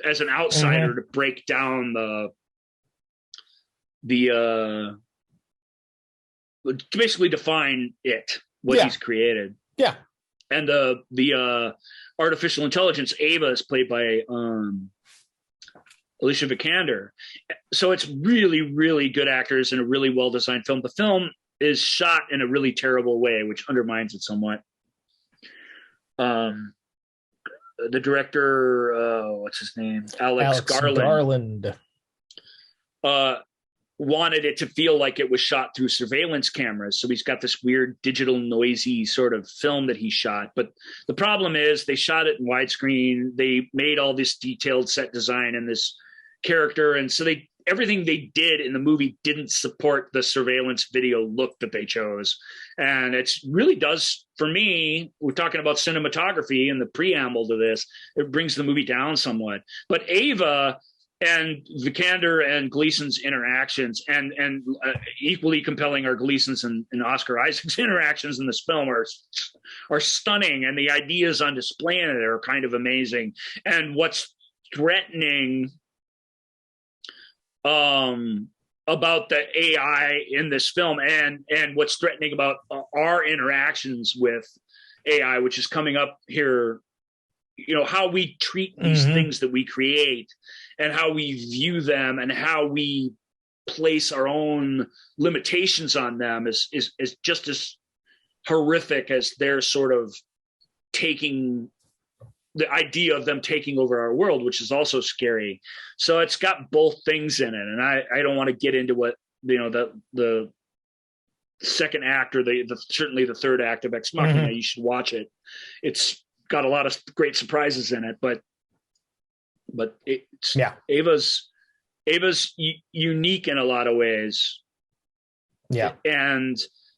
as an outsider, to break down the basically define what he's created. Yeah. And the artificial intelligence, Ava, is played by Alicia Vikander. So it's really, really good actors in a really well-designed film. The film is shot in a really terrible way, which undermines it somewhat. The director, what's his name? Alex Garland. Wanted it to feel like it was shot through surveillance cameras. So he's got this weird digital noisy sort of film that he shot. But the problem is they shot it in widescreen. They made all this detailed set design and this character. And so everything they did in the movie didn't support the surveillance video look that they chose. And it really does, for me, we're talking about cinematography and the preamble to this, it brings the movie down somewhat. But Ava and Vikander and Gleason's interactions, and equally compelling are Gleason's and Oscar Isaac's interactions in this film are stunning, and the ideas on display in it are kind of amazing. And what's threatening about the AI in this film, and what's threatening about our interactions with AI, which is coming up here, how we treat these things that we create and how we view them and how we place our own limitations on them is just as horrific as they're sort of taking the idea of them taking over our world, which is also scary. So it's got both things in it. And I don't want to get into what, the second act or certainly the third act of Ex Machina. You should watch it. It's got a lot of great surprises in it, but it's Ava's unique in a lot of ways. Yeah. And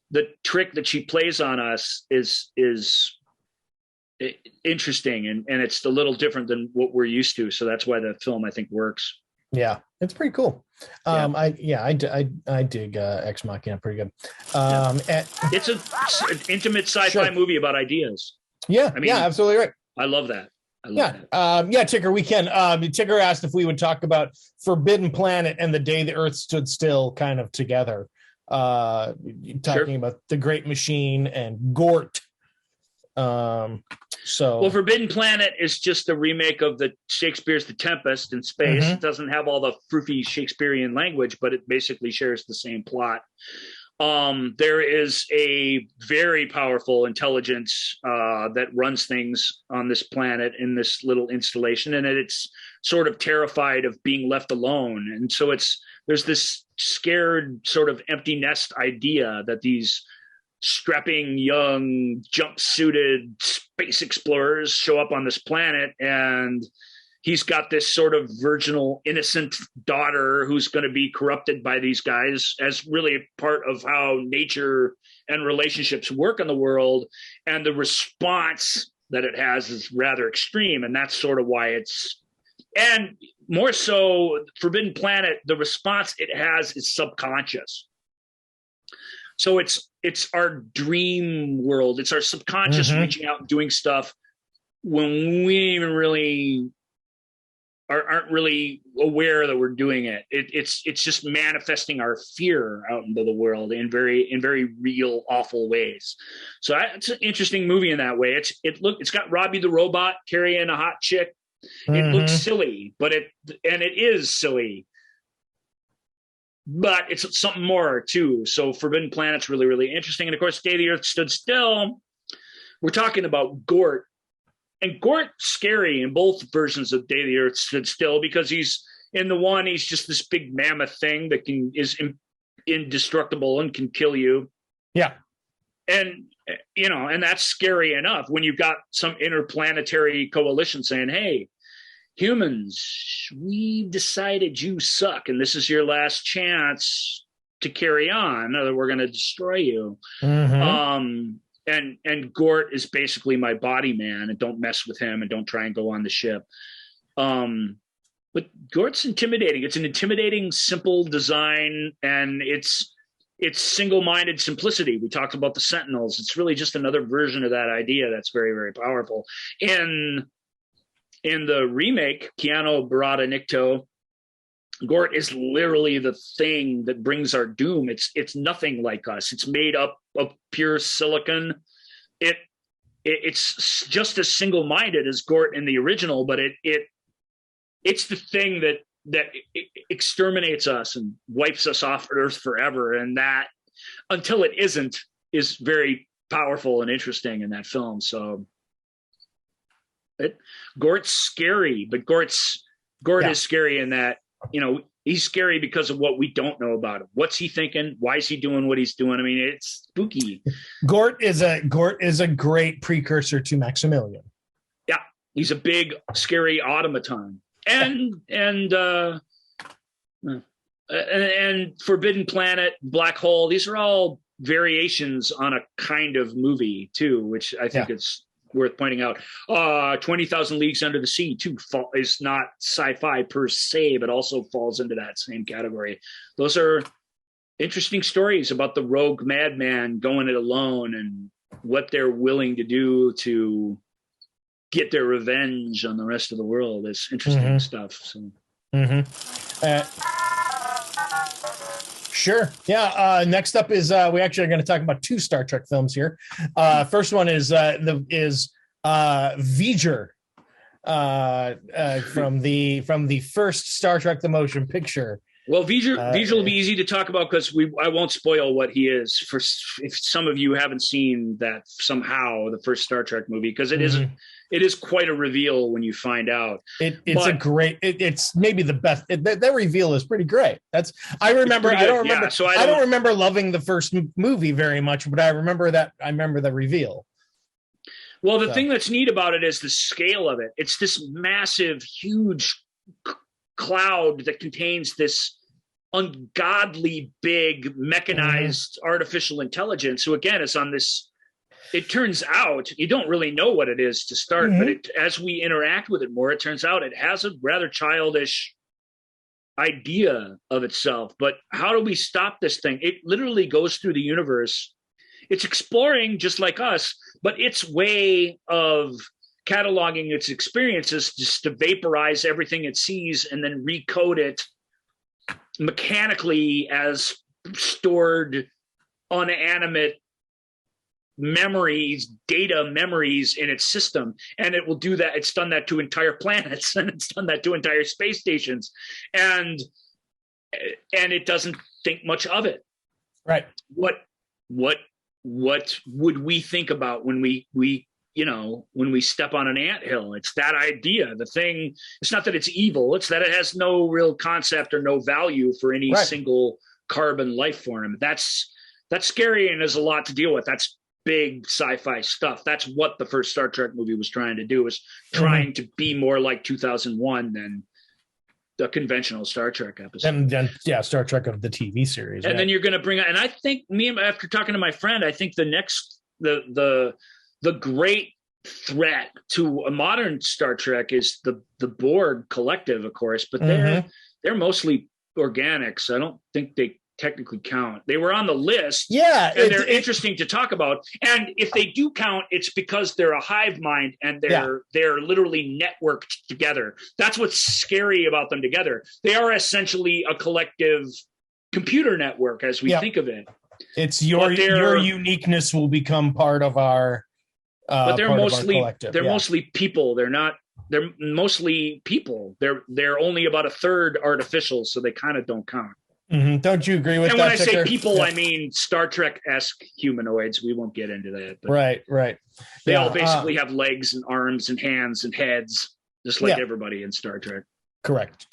the trick that she plays on us is interesting, and it's a little different than what we're used to. So that's why the film, I think, works. Yeah, it's pretty cool. I dig Ex Machina pretty good. It's an intimate sci-fi movie about ideas. Yeah, absolutely right. I love that. Ticker, we can. Ticker asked if we would talk about Forbidden Planet and The Day the Earth Stood Still kind of together. Talking about the Great Machine and Gort. Forbidden Planet is just a remake of Shakespeare's The Tempest in space. It doesn't have all the froofy Shakespearean language, but it basically shares the same plot. There is a very powerful intelligence that runs things on this planet in this little installation, and it's sort of terrified of being left alone. And so there's this scared sort of empty nest idea that these strapping young jumpsuited space explorers show up on this planet, and he's got this sort of virginal, innocent daughter who's going to be corrupted by these guys as really a part of how nature and relationships work in the world. And the response that it has is rather extreme. And that's sort of why and more so, Forbidden Planet, the response it has is subconscious. So it's our dream world. It's our subconscious reaching out and doing stuff when we even really aren't really aware that we're doing it. It's just manifesting our fear out into the world in very real, awful ways. So it's an interesting movie in that way. It's got Robbie the Robot carrying a hot chick. It looks silly, but it is silly, but it's something more too. So Forbidden Planet's really, really interesting. And of course, Day the Earth Stood Still. We're talking about Gort. And Gort's scary in both versions of Day the Earth Stood Still, because he's in the one, he's just this big mammoth thing that is indestructible and can kill you. Yeah. And, and that's scary enough when you've got some interplanetary coalition saying, hey, humans, we've decided you suck, and this is your last chance to carry on, or we're going to destroy you. And Gort is basically my body man, and don't mess with him and don't try and go on the ship. But Gort's intimidating. It's an intimidating, simple design, and it's single-minded simplicity. We talked about the Sentinels. It's really just another version of that idea that's very, very powerful. In the remake, Keanu Barada Nikto, Gort is literally the thing that brings our doom. It's nothing like us. It's made up of pure silicon. It's just as single-minded as Gort in the original, but it's the thing that exterminates us and wipes us off Earth forever. And that, until it isn't, is very powerful and interesting in that film. So Gort's scary, but Gort is scary in that, he's scary because of what we don't know about him. What's he thinking? Why is he doing what he's doing? I mean, it's spooky. Gort is a great precursor to Maximilian. Yeah, he's a big, scary automaton. And Forbidden Planet, Black Hole, these are all variations on a kind of movie too, which I think it's worth pointing out. 20,000 Leagues Under the Sea too is not sci-fi per se, but also falls into that same category. Those are interesting stories about the rogue madman going it alone and what they're willing to do to get their revenge on the rest of the world. It's interesting stuff. So. Sure. Yeah. Next up is we actually are going to talk about two Star Trek films here. First one is V'ger from the first Star Trek the Motion Picture. Well, V'ger will be easy to talk about because I won't spoil what he is for if some of you haven't seen that somehow the first Star Trek movie, because it is quite a reveal when you find out. It's maybe the best. That reveal is pretty great. I don't remember loving the first movie very much, but I remember the reveal. Well, the thing that's neat about it is the scale of it. It's this massive, huge cloud that contains this ungodly big mechanized artificial intelligence. So again, it's on this. It turns out you don't really know what it is to start, but as we interact with it more, it turns out it has a rather childish idea of itself. But how do we stop this thing? It literally goes through the universe. It's exploring just like us, but its way of cataloging its experiences just to vaporize everything it sees and then recode it mechanically as stored unanimate data memories in its system. And it will do that. It's done that to entire planets, and it's done that to entire space stations. And it doesn't think much of it. Right. What would we think about when we step on an anthill? It's that idea. The thing, it's not that it's evil, it's that it has no real concept or no value for any single carbon life form. That's scary, and there's a lot to deal with. That's big sci-fi stuff. That's what the first Star Trek movie was trying to do, was trying to be more like 2001 than the conventional Star Trek episode. And Star Trek of the TV series. And then you're going to bring, and I think after talking to my friend, I think the next, the great threat to a modern Star Trek is the Borg Collective, of course, but they're mostly organics. I don't think they technically count. They were on the list. Yeah. And they're interesting to talk about. And if they do count, it's because they're a hive mind and they're literally networked together. That's what's scary about them together. They are essentially a collective computer network as we think of it. It's your uniqueness will become part of our but they're mostly people. They're mostly people. They're only about a third artificial, so they kind of don't count. Mm-hmm. Don't you agree with that? And when I say people, I mean Star Trek-esque humanoids. We won't get into that. But right. They all basically have legs and arms and hands and heads, just like everybody in Star Trek. Correct.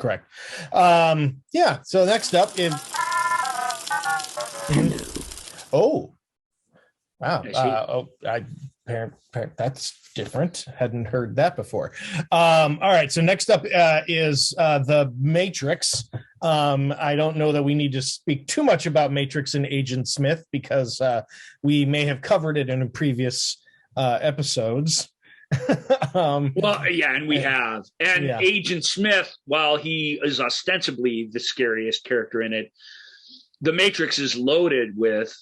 So next up is... Oh, wow. That's different. Hadn't heard that before. All right. So next up is the Matrix. I don't know that we need to speak too much about Matrix and Agent Smith because we may have covered it in previous episodes. And we have. And Agent Smith, while he is ostensibly the scariest character in it, the Matrix is loaded with,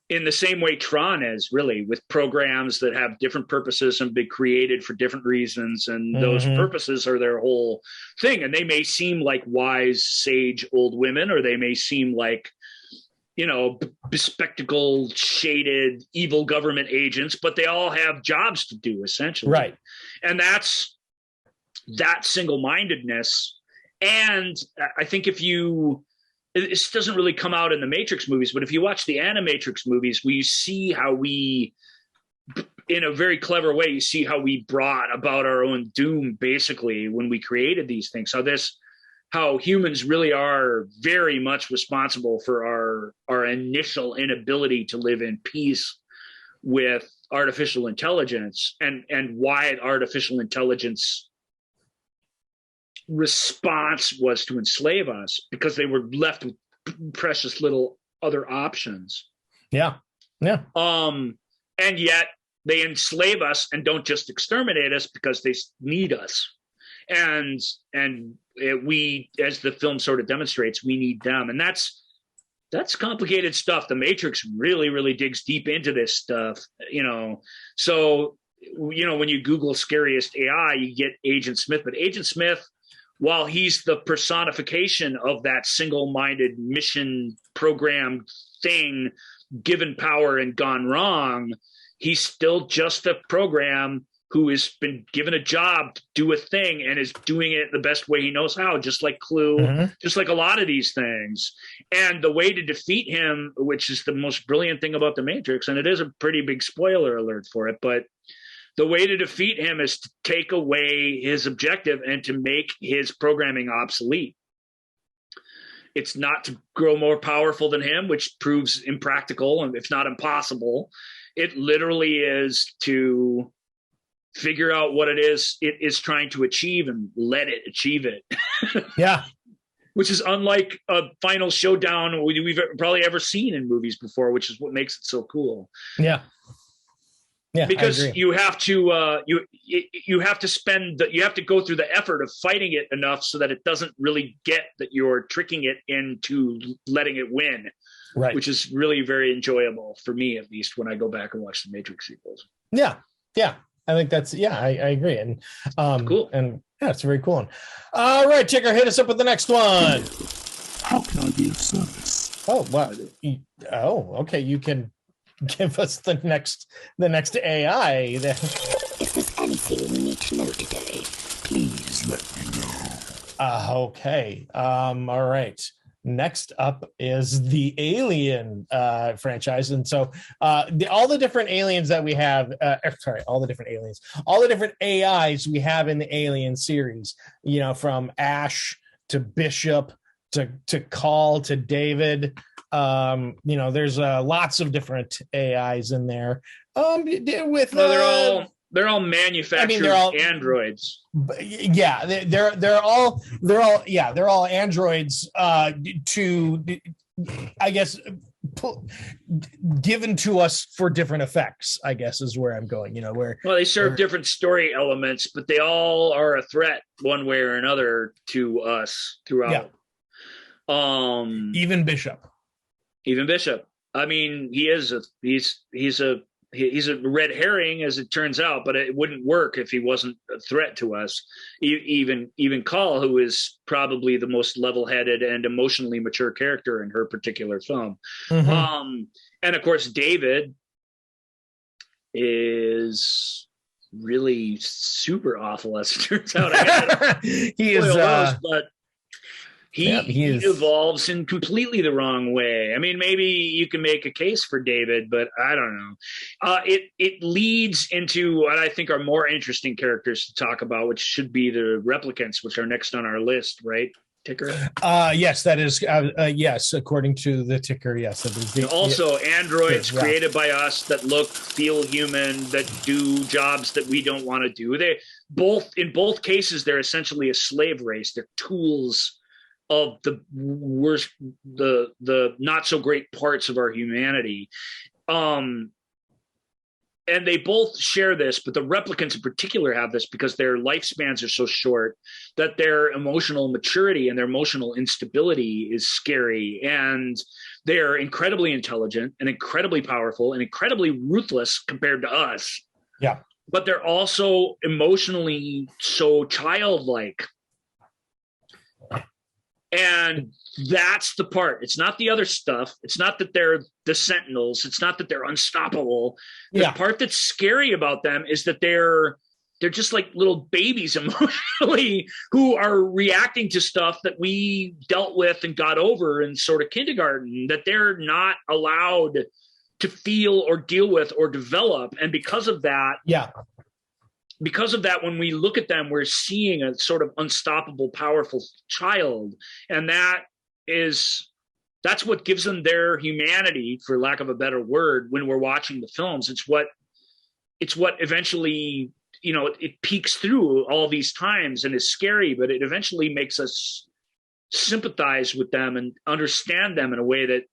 in the same way Tron is, really, with programs that have different purposes and been created for different reasons. And those purposes are their whole thing. And they may seem like wise, sage old women, or they may seem like, bespectacled, shaded, evil government agents, but they all have jobs to do, essentially. Right. And that's that single-mindedness. And I think this doesn't really come out in the Matrix movies, but if you watch the Animatrix movies, we see how we, in a very clever way, you see how we brought about our own doom, basically, when we created these things. How humans really are very much responsible for our initial inability to live in peace with artificial intelligence, and why artificial intelligence response was to enslave us, because they were left with precious little other options. And yet they enslave us and don't just exterminate us because they need us. And we, as the film sort of demonstrates, we need them. And that's complicated stuff. The Matrix really, really digs deep into this stuff, So, when you Google scariest AI, you get Agent Smith. But Agent Smith, while he's the personification of that single-minded mission program thing, given power and gone wrong, he's still just a program who has been given a job to do a thing and is doing it the best way he knows how, just like Clue, just like a lot of these things. And the way to defeat him, which is the most brilliant thing about The Matrix, and it is a pretty big spoiler alert for it, but the way to defeat him is to take away his objective and to make his programming obsolete. It's not to grow more powerful than him, which proves impractical, and if not impossible. It literally is to figure out what it is trying to achieve and let it achieve it. Which is unlike a final showdown we've probably ever seen in movies before, which is what makes it so cool. Because you have to you have to go through the effort of fighting it enough so that it doesn't really get that you're tricking it into letting it win, which is really very enjoyable for me, at least when I go back and watch the Matrix sequels. I think that's I agree, and cool, and it's a very cool one. All right, Ticker, hit us up with the next one. How can I be of service? Oh, wow. Okay, you can give us the next AI. If there's anything we need to know today, please let me know. Okay. All right. Next up is the Alien franchise. And so all the different aliens that we have, all the different AIs we have in the Alien series, from Ash to Bishop to Call to David. There's lots of different AIs in there. They're all manufactured androids. They're all androids to, I guess, given to us for different effects, I guess, is where I'm going. They serve different story elements, but they all are a threat one way or another to us throughout. Even Bishop. Even Bishop. I mean, he's a red herring, as it turns out, but it wouldn't work if he wasn't a threat to us. Even Call, who is probably the most level-headed and emotionally mature character in her particular film. Mm-hmm. And of course, David is really super awful, as it turns out. He is, but he evolves in completely the wrong way. I mean, maybe you can make a case for David, but I don't know. It leads into what I think are more interesting characters to talk about, which should be the replicants, which are next on our list, right? Ticker? Yes, that is. Yes, according to the ticker, yes. It is also, androids created by us that look, feel human, that do jobs that we don't want to do. In both cases, they're essentially a slave race. They're tools of the worst, the not so great parts of our humanity. And they both share this, but the replicants in particular have this because their lifespans are so short that their emotional maturity and their emotional instability is scary. And they're incredibly intelligent and incredibly powerful and incredibly ruthless compared to us. Yeah. But they're also emotionally so childlike. And that's the part. It's not the other stuff. It's not that they're the Sentinels. It's not that they're unstoppable. The part that's scary about them is that they're just like little babies emotionally who are reacting to stuff that we dealt with and got over in sort of kindergarten, that they're not allowed to feel or deal with or develop. And because of that, when we look at them, we're seeing a sort of unstoppable, powerful child. And that's what gives them their humanity, for lack of a better word, when we're watching the films. It's what eventually, it peeks through all these times and is scary, but it eventually makes us sympathize with them and understand them in a way that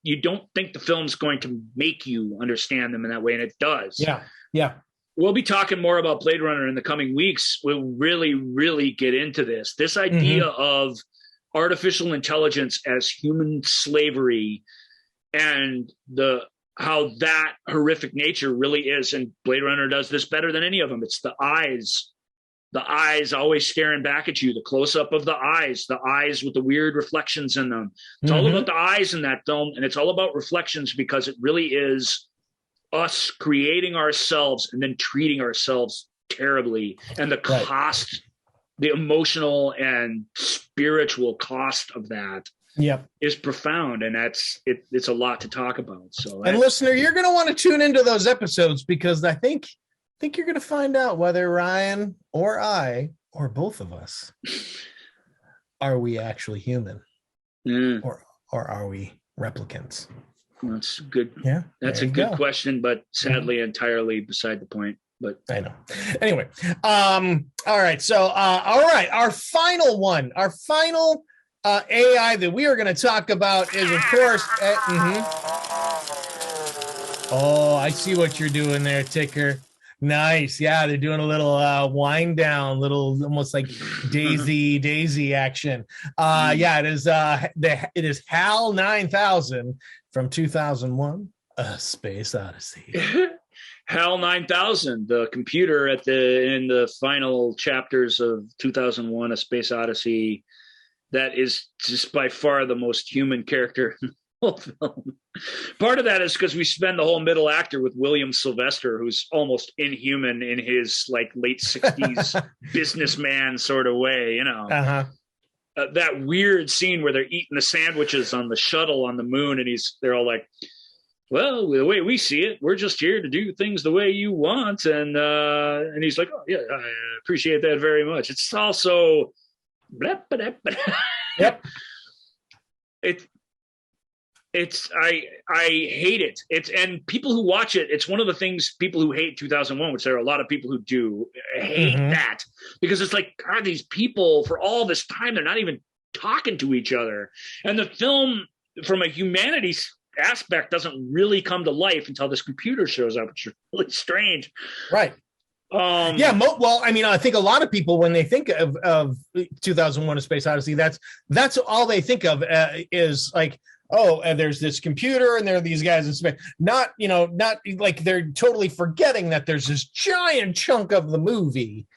you don't think the film's going to make you understand them in that way. And it does. Yeah. We'll be talking more about Blade Runner in the coming weeks. We'll really, really get into this idea of artificial intelligence as human slavery and how that horrific nature really is. And Blade Runner does this better than any of them. It's the eyes always staring back at you, the close-up of the eyes with the weird reflections in them. It's all about the eyes in that film, and it's all about reflections because it really is us creating ourselves and then treating ourselves terribly. And the cost, the emotional and spiritual cost of that is profound. And it's a lot to talk about. So, and listener, you're going to want to tune into those episodes, because I think you're going to find out whether Ryan or I, or both of us, are we actually human or are we replicants? That's good. Yeah, that's a good question, but sadly entirely beside the point. But I know. Anyway, all right. So, all right, our final AI that we are going to talk about is, of course, Oh, I see what you're doing there, Ticker. Nice. Yeah, they're doing a little wind down, little almost like Daisy action. It is HAL 9000 from 2001, A Space Odyssey. HAL 9000, the computer in the final chapters of 2001, A Space Odyssey, that is just by far the most human character in the whole film. Part of that is because we spend the whole middle actor with William Sylvester, who's almost inhuman in his like late 60s businessman sort of way, that weird scene where they're eating the sandwiches on the shuttle on the moon, and they're all like, well, the way we see it, we're just here to do things the way you want. And he's like, oh, yeah, I appreciate that very much. It's also... Yep. I hate it. And people who watch it, it's one of the things people who hate 2001, which there are a lot of people who do, hate that. Because it's like, God, these people, for all this time, they're not even talking to each other. And the film, from a humanities aspect, doesn't really come to life until this computer shows up, which is really strange. Right. I think a lot of people, when they think of 2001: A Space Odyssey, that's all they think of is like, oh, and there's this computer and there are these guys in space. Not like they're totally forgetting that there's this giant chunk of the movie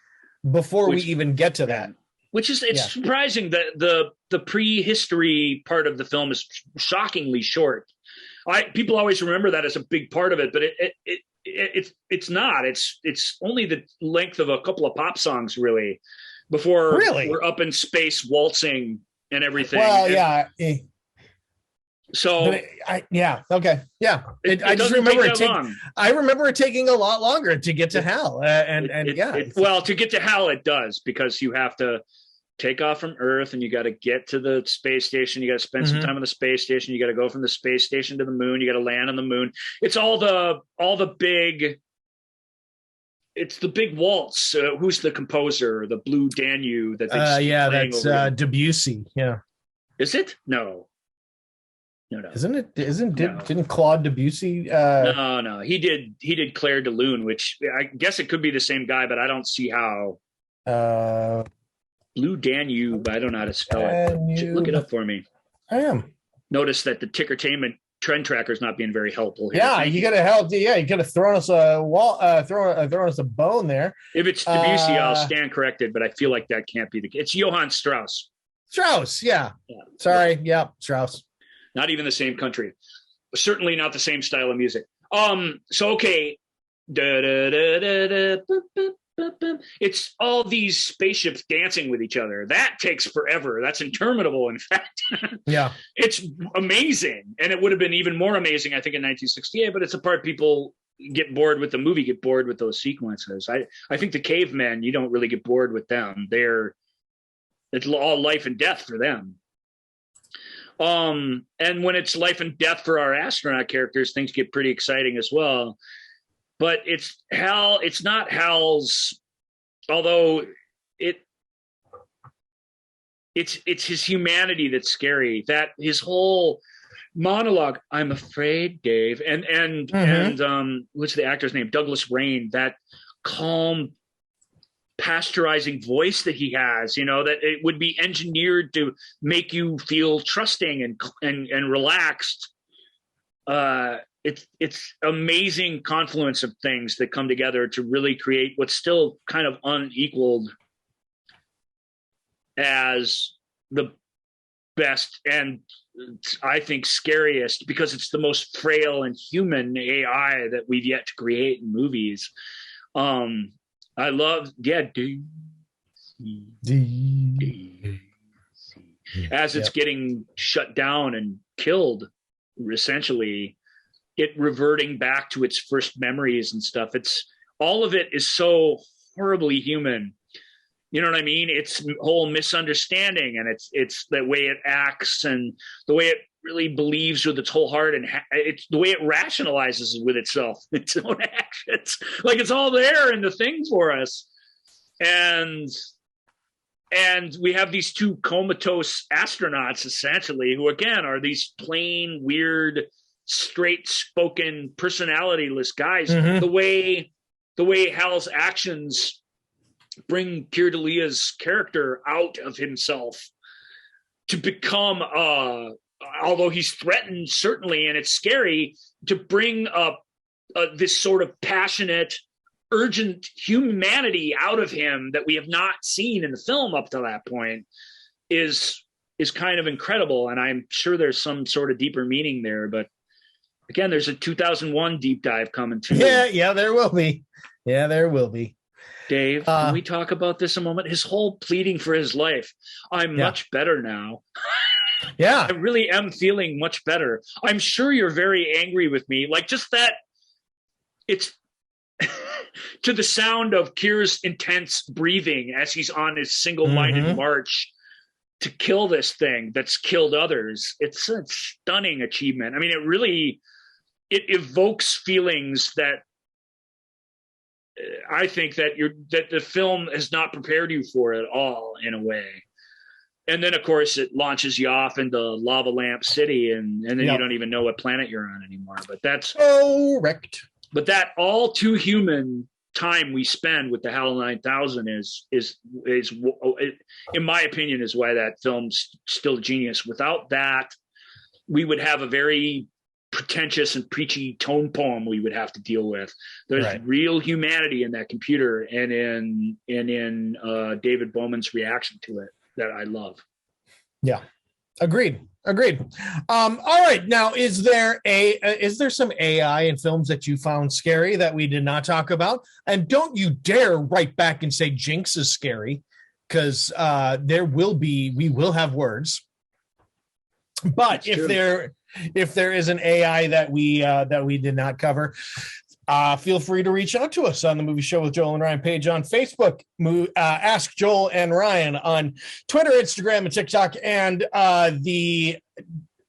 before we even get to that. Which is, it's surprising that the prehistory part of the film is shockingly short. People always remember that as a big part of it, but it's not. It's only the length of a couple of pop songs, really, before we're up in space waltzing and everything. Well, yeah. So I just remember I remember it taking a lot longer to get to Hal, well, to get to Hal, it does, because you have to take off from Earth and you got to get to the space station. You got to spend some time on the space station. You got to go from the space station to the moon. You got to land on the moon. It's all the big. It's the big waltz. Who's the composer? The Blue Danube that they that's Debussy. Yeah, is it? No. Isn't it? Didn't Claude Debussy? No. He did Clair de Lune, which I guess it could be the same guy, but I don't see how. Blue Danube. I don't know how to spell it. Look it up for me. I am. Notice that the Tickertainment trend tracker is not being very helpful here. Yeah, you gotta help. Yeah, you could have thrown us a wall, thrown us a bone there. If it's Debussy, I'll stand corrected, but I feel like that can't be the case. It's Johann Strauss. Yeah. Sorry. Yeah, Strauss. Not even the same country. Certainly not the same style of music. So okay. It's all these spaceships dancing with each other. That takes forever. That's interminable, in fact. Yeah. It's amazing. And it would have been even more amazing, I think, in 1968, but it's a part people get bored with the movie, get bored with those sequences. I think the cavemen, you don't really get bored with them. It's all life and death for them. And when it's life and death for our astronaut characters, things get pretty exciting as well. But it's not Hal's, although it's his humanity that's scary. That his whole monologue, I'm afraid, Dave, and what's the actor's name? Douglas Rain, that calm, pasteurizing voice that he has, that it would be engineered to make you feel trusting and relaxed. It's amazing confluence of things that come together to really create what's still kind of unequaled as the best and I think scariest, because it's the most frail and human AI that we've yet to create in movies. I love, as it's getting shut down and killed, essentially, it reverting back to its first memories and stuff. It's all of it is so horribly human. You know what I mean? It's whole misunderstanding, and it's the way it acts and the way it really believes with its whole heart, and it's the way it rationalizes with itself, its own actions. Like it's all there in the thing for us. And we have these two comatose astronauts, essentially, who again are these plain, weird, straight-spoken, personality-less guys. The way Hal's actions bring Keir Dalia's character out of himself to become, although he's threatened, certainly, and it's scary, to bring up this sort of passionate, urgent humanity out of him that we have not seen in the film up to that point is kind of incredible. And I'm sure there's some sort of deeper meaning there, but again, there's a 2001 deep dive coming too. Yeah, there will be. Dave, can we talk about this a moment? His whole pleading for his life. I'm much better now. Yeah. I really am feeling much better. I'm sure you're very angry with me. Like just that, it's to the sound of Keir's intense breathing as he's on his single-minded march to kill this thing that's killed others. It's a stunning achievement. I mean, it evokes feelings that I think that the film has not prepared you for at all, in a way. And then, of course, it launches you off into Lava Lamp City, and then you don't even know what planet you're on anymore. But that's correct. But that all too human time we spend with the HAL 9000 is in my opinion, is why that film's still genius. Without that, we would have a very pretentious and preachy tone poem we would have to deal with. There's real humanity in that computer and in David Bowman's reaction to it that I love. Yeah. Agreed. All right. Now, is there some AI in films that you found scary that we did not talk about? And don't you dare write back and say Jinx is scary, because we will have words. But if there is an AI that we did not cover, feel free to reach out to us on the Movie Show with Joel and Ryan page on Facebook. Ask Joel and Ryan on Twitter, Instagram, and TikTok, and the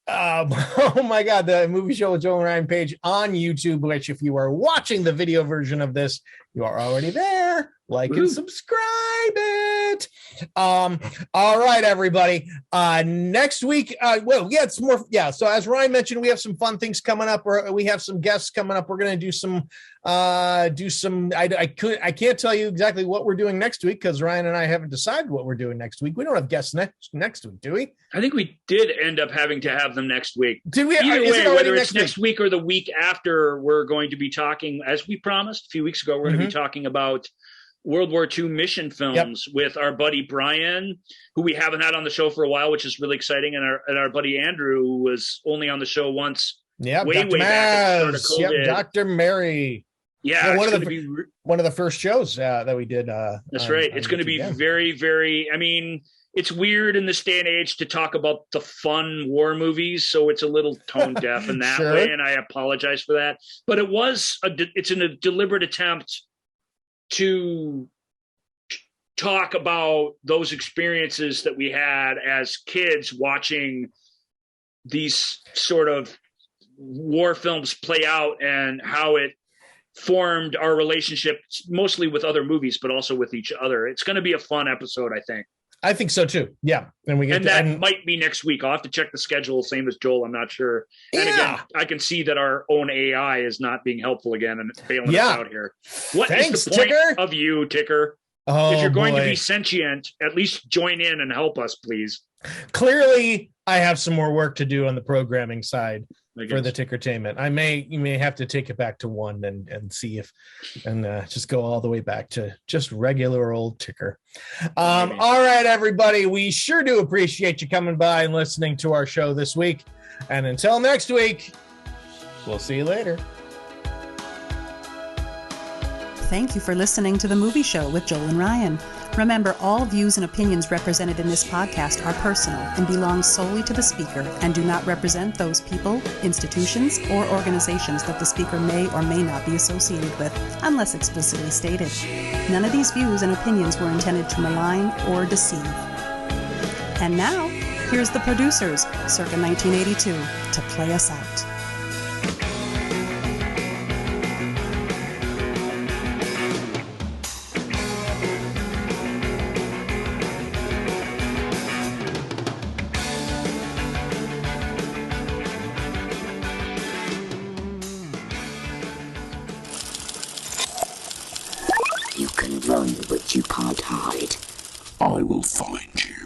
Movie Show with Joel and Ryan page on YouTube, which if you are watching the video version of this, you are already there. Like and subscribe it. All right, everybody. Next week, it's more. Yeah. So as Ryan mentioned, we have some fun things coming up. We have some guests coming up. We're going to do some. I can't tell you exactly what we're doing next week because Ryan and I haven't decided what we're doing next week. We don't have guests next week, do we? I think we did end up having to have them next week. Did we? Either way, whether it's next week or the week after, we're going to be talking, as we promised a few weeks ago. We're going to be talking about World War II mission films with our buddy Brian, who we haven't had on the show for a while, which is really exciting, and our buddy Andrew, who was only on the show once. Yeah, way back at the start of COVID. Dr. Mary. Yeah, one of the first shows that we did. That's right. It's going to be very, very. I mean, it's weird in this day and age to talk about the fun war movies, so it's a little tone deaf in that way, and I apologize for that. But it's a deliberate attempt to talk about those experiences that we had as kids watching these sort of war films play out and how it formed our relationship, mostly with other movies, but also with each other. It's going to be a fun episode, I think. I think so too. Yeah. And might be next week. I'll have to check the schedule, same as Joel. I'm not sure. And again, I can see that our own AI is not being helpful again and it's bailing us out here. What is the point of you, Ticker? If you're going to be sentient, at least join in and help us, please. Clearly, I have some more work to do on the programming side for the Tickertainment. You may have to take it back to one and see if just go all the way back to just regular old Ticker. All right, everybody. We sure do appreciate you coming by and listening to our show this week. And until next week, we'll see you later. Thank you for listening to The Movie Show with Joel and Ryan. Remember, all views and opinions represented in this podcast are personal and belong solely to the speaker and do not represent those people, institutions, or organizations that the speaker may or may not be associated with, unless explicitly stated. None of these views and opinions were intended to malign or deceive. And now, here's the producers, circa 1982, to play us out. You can run, but you can't hide. I will find you.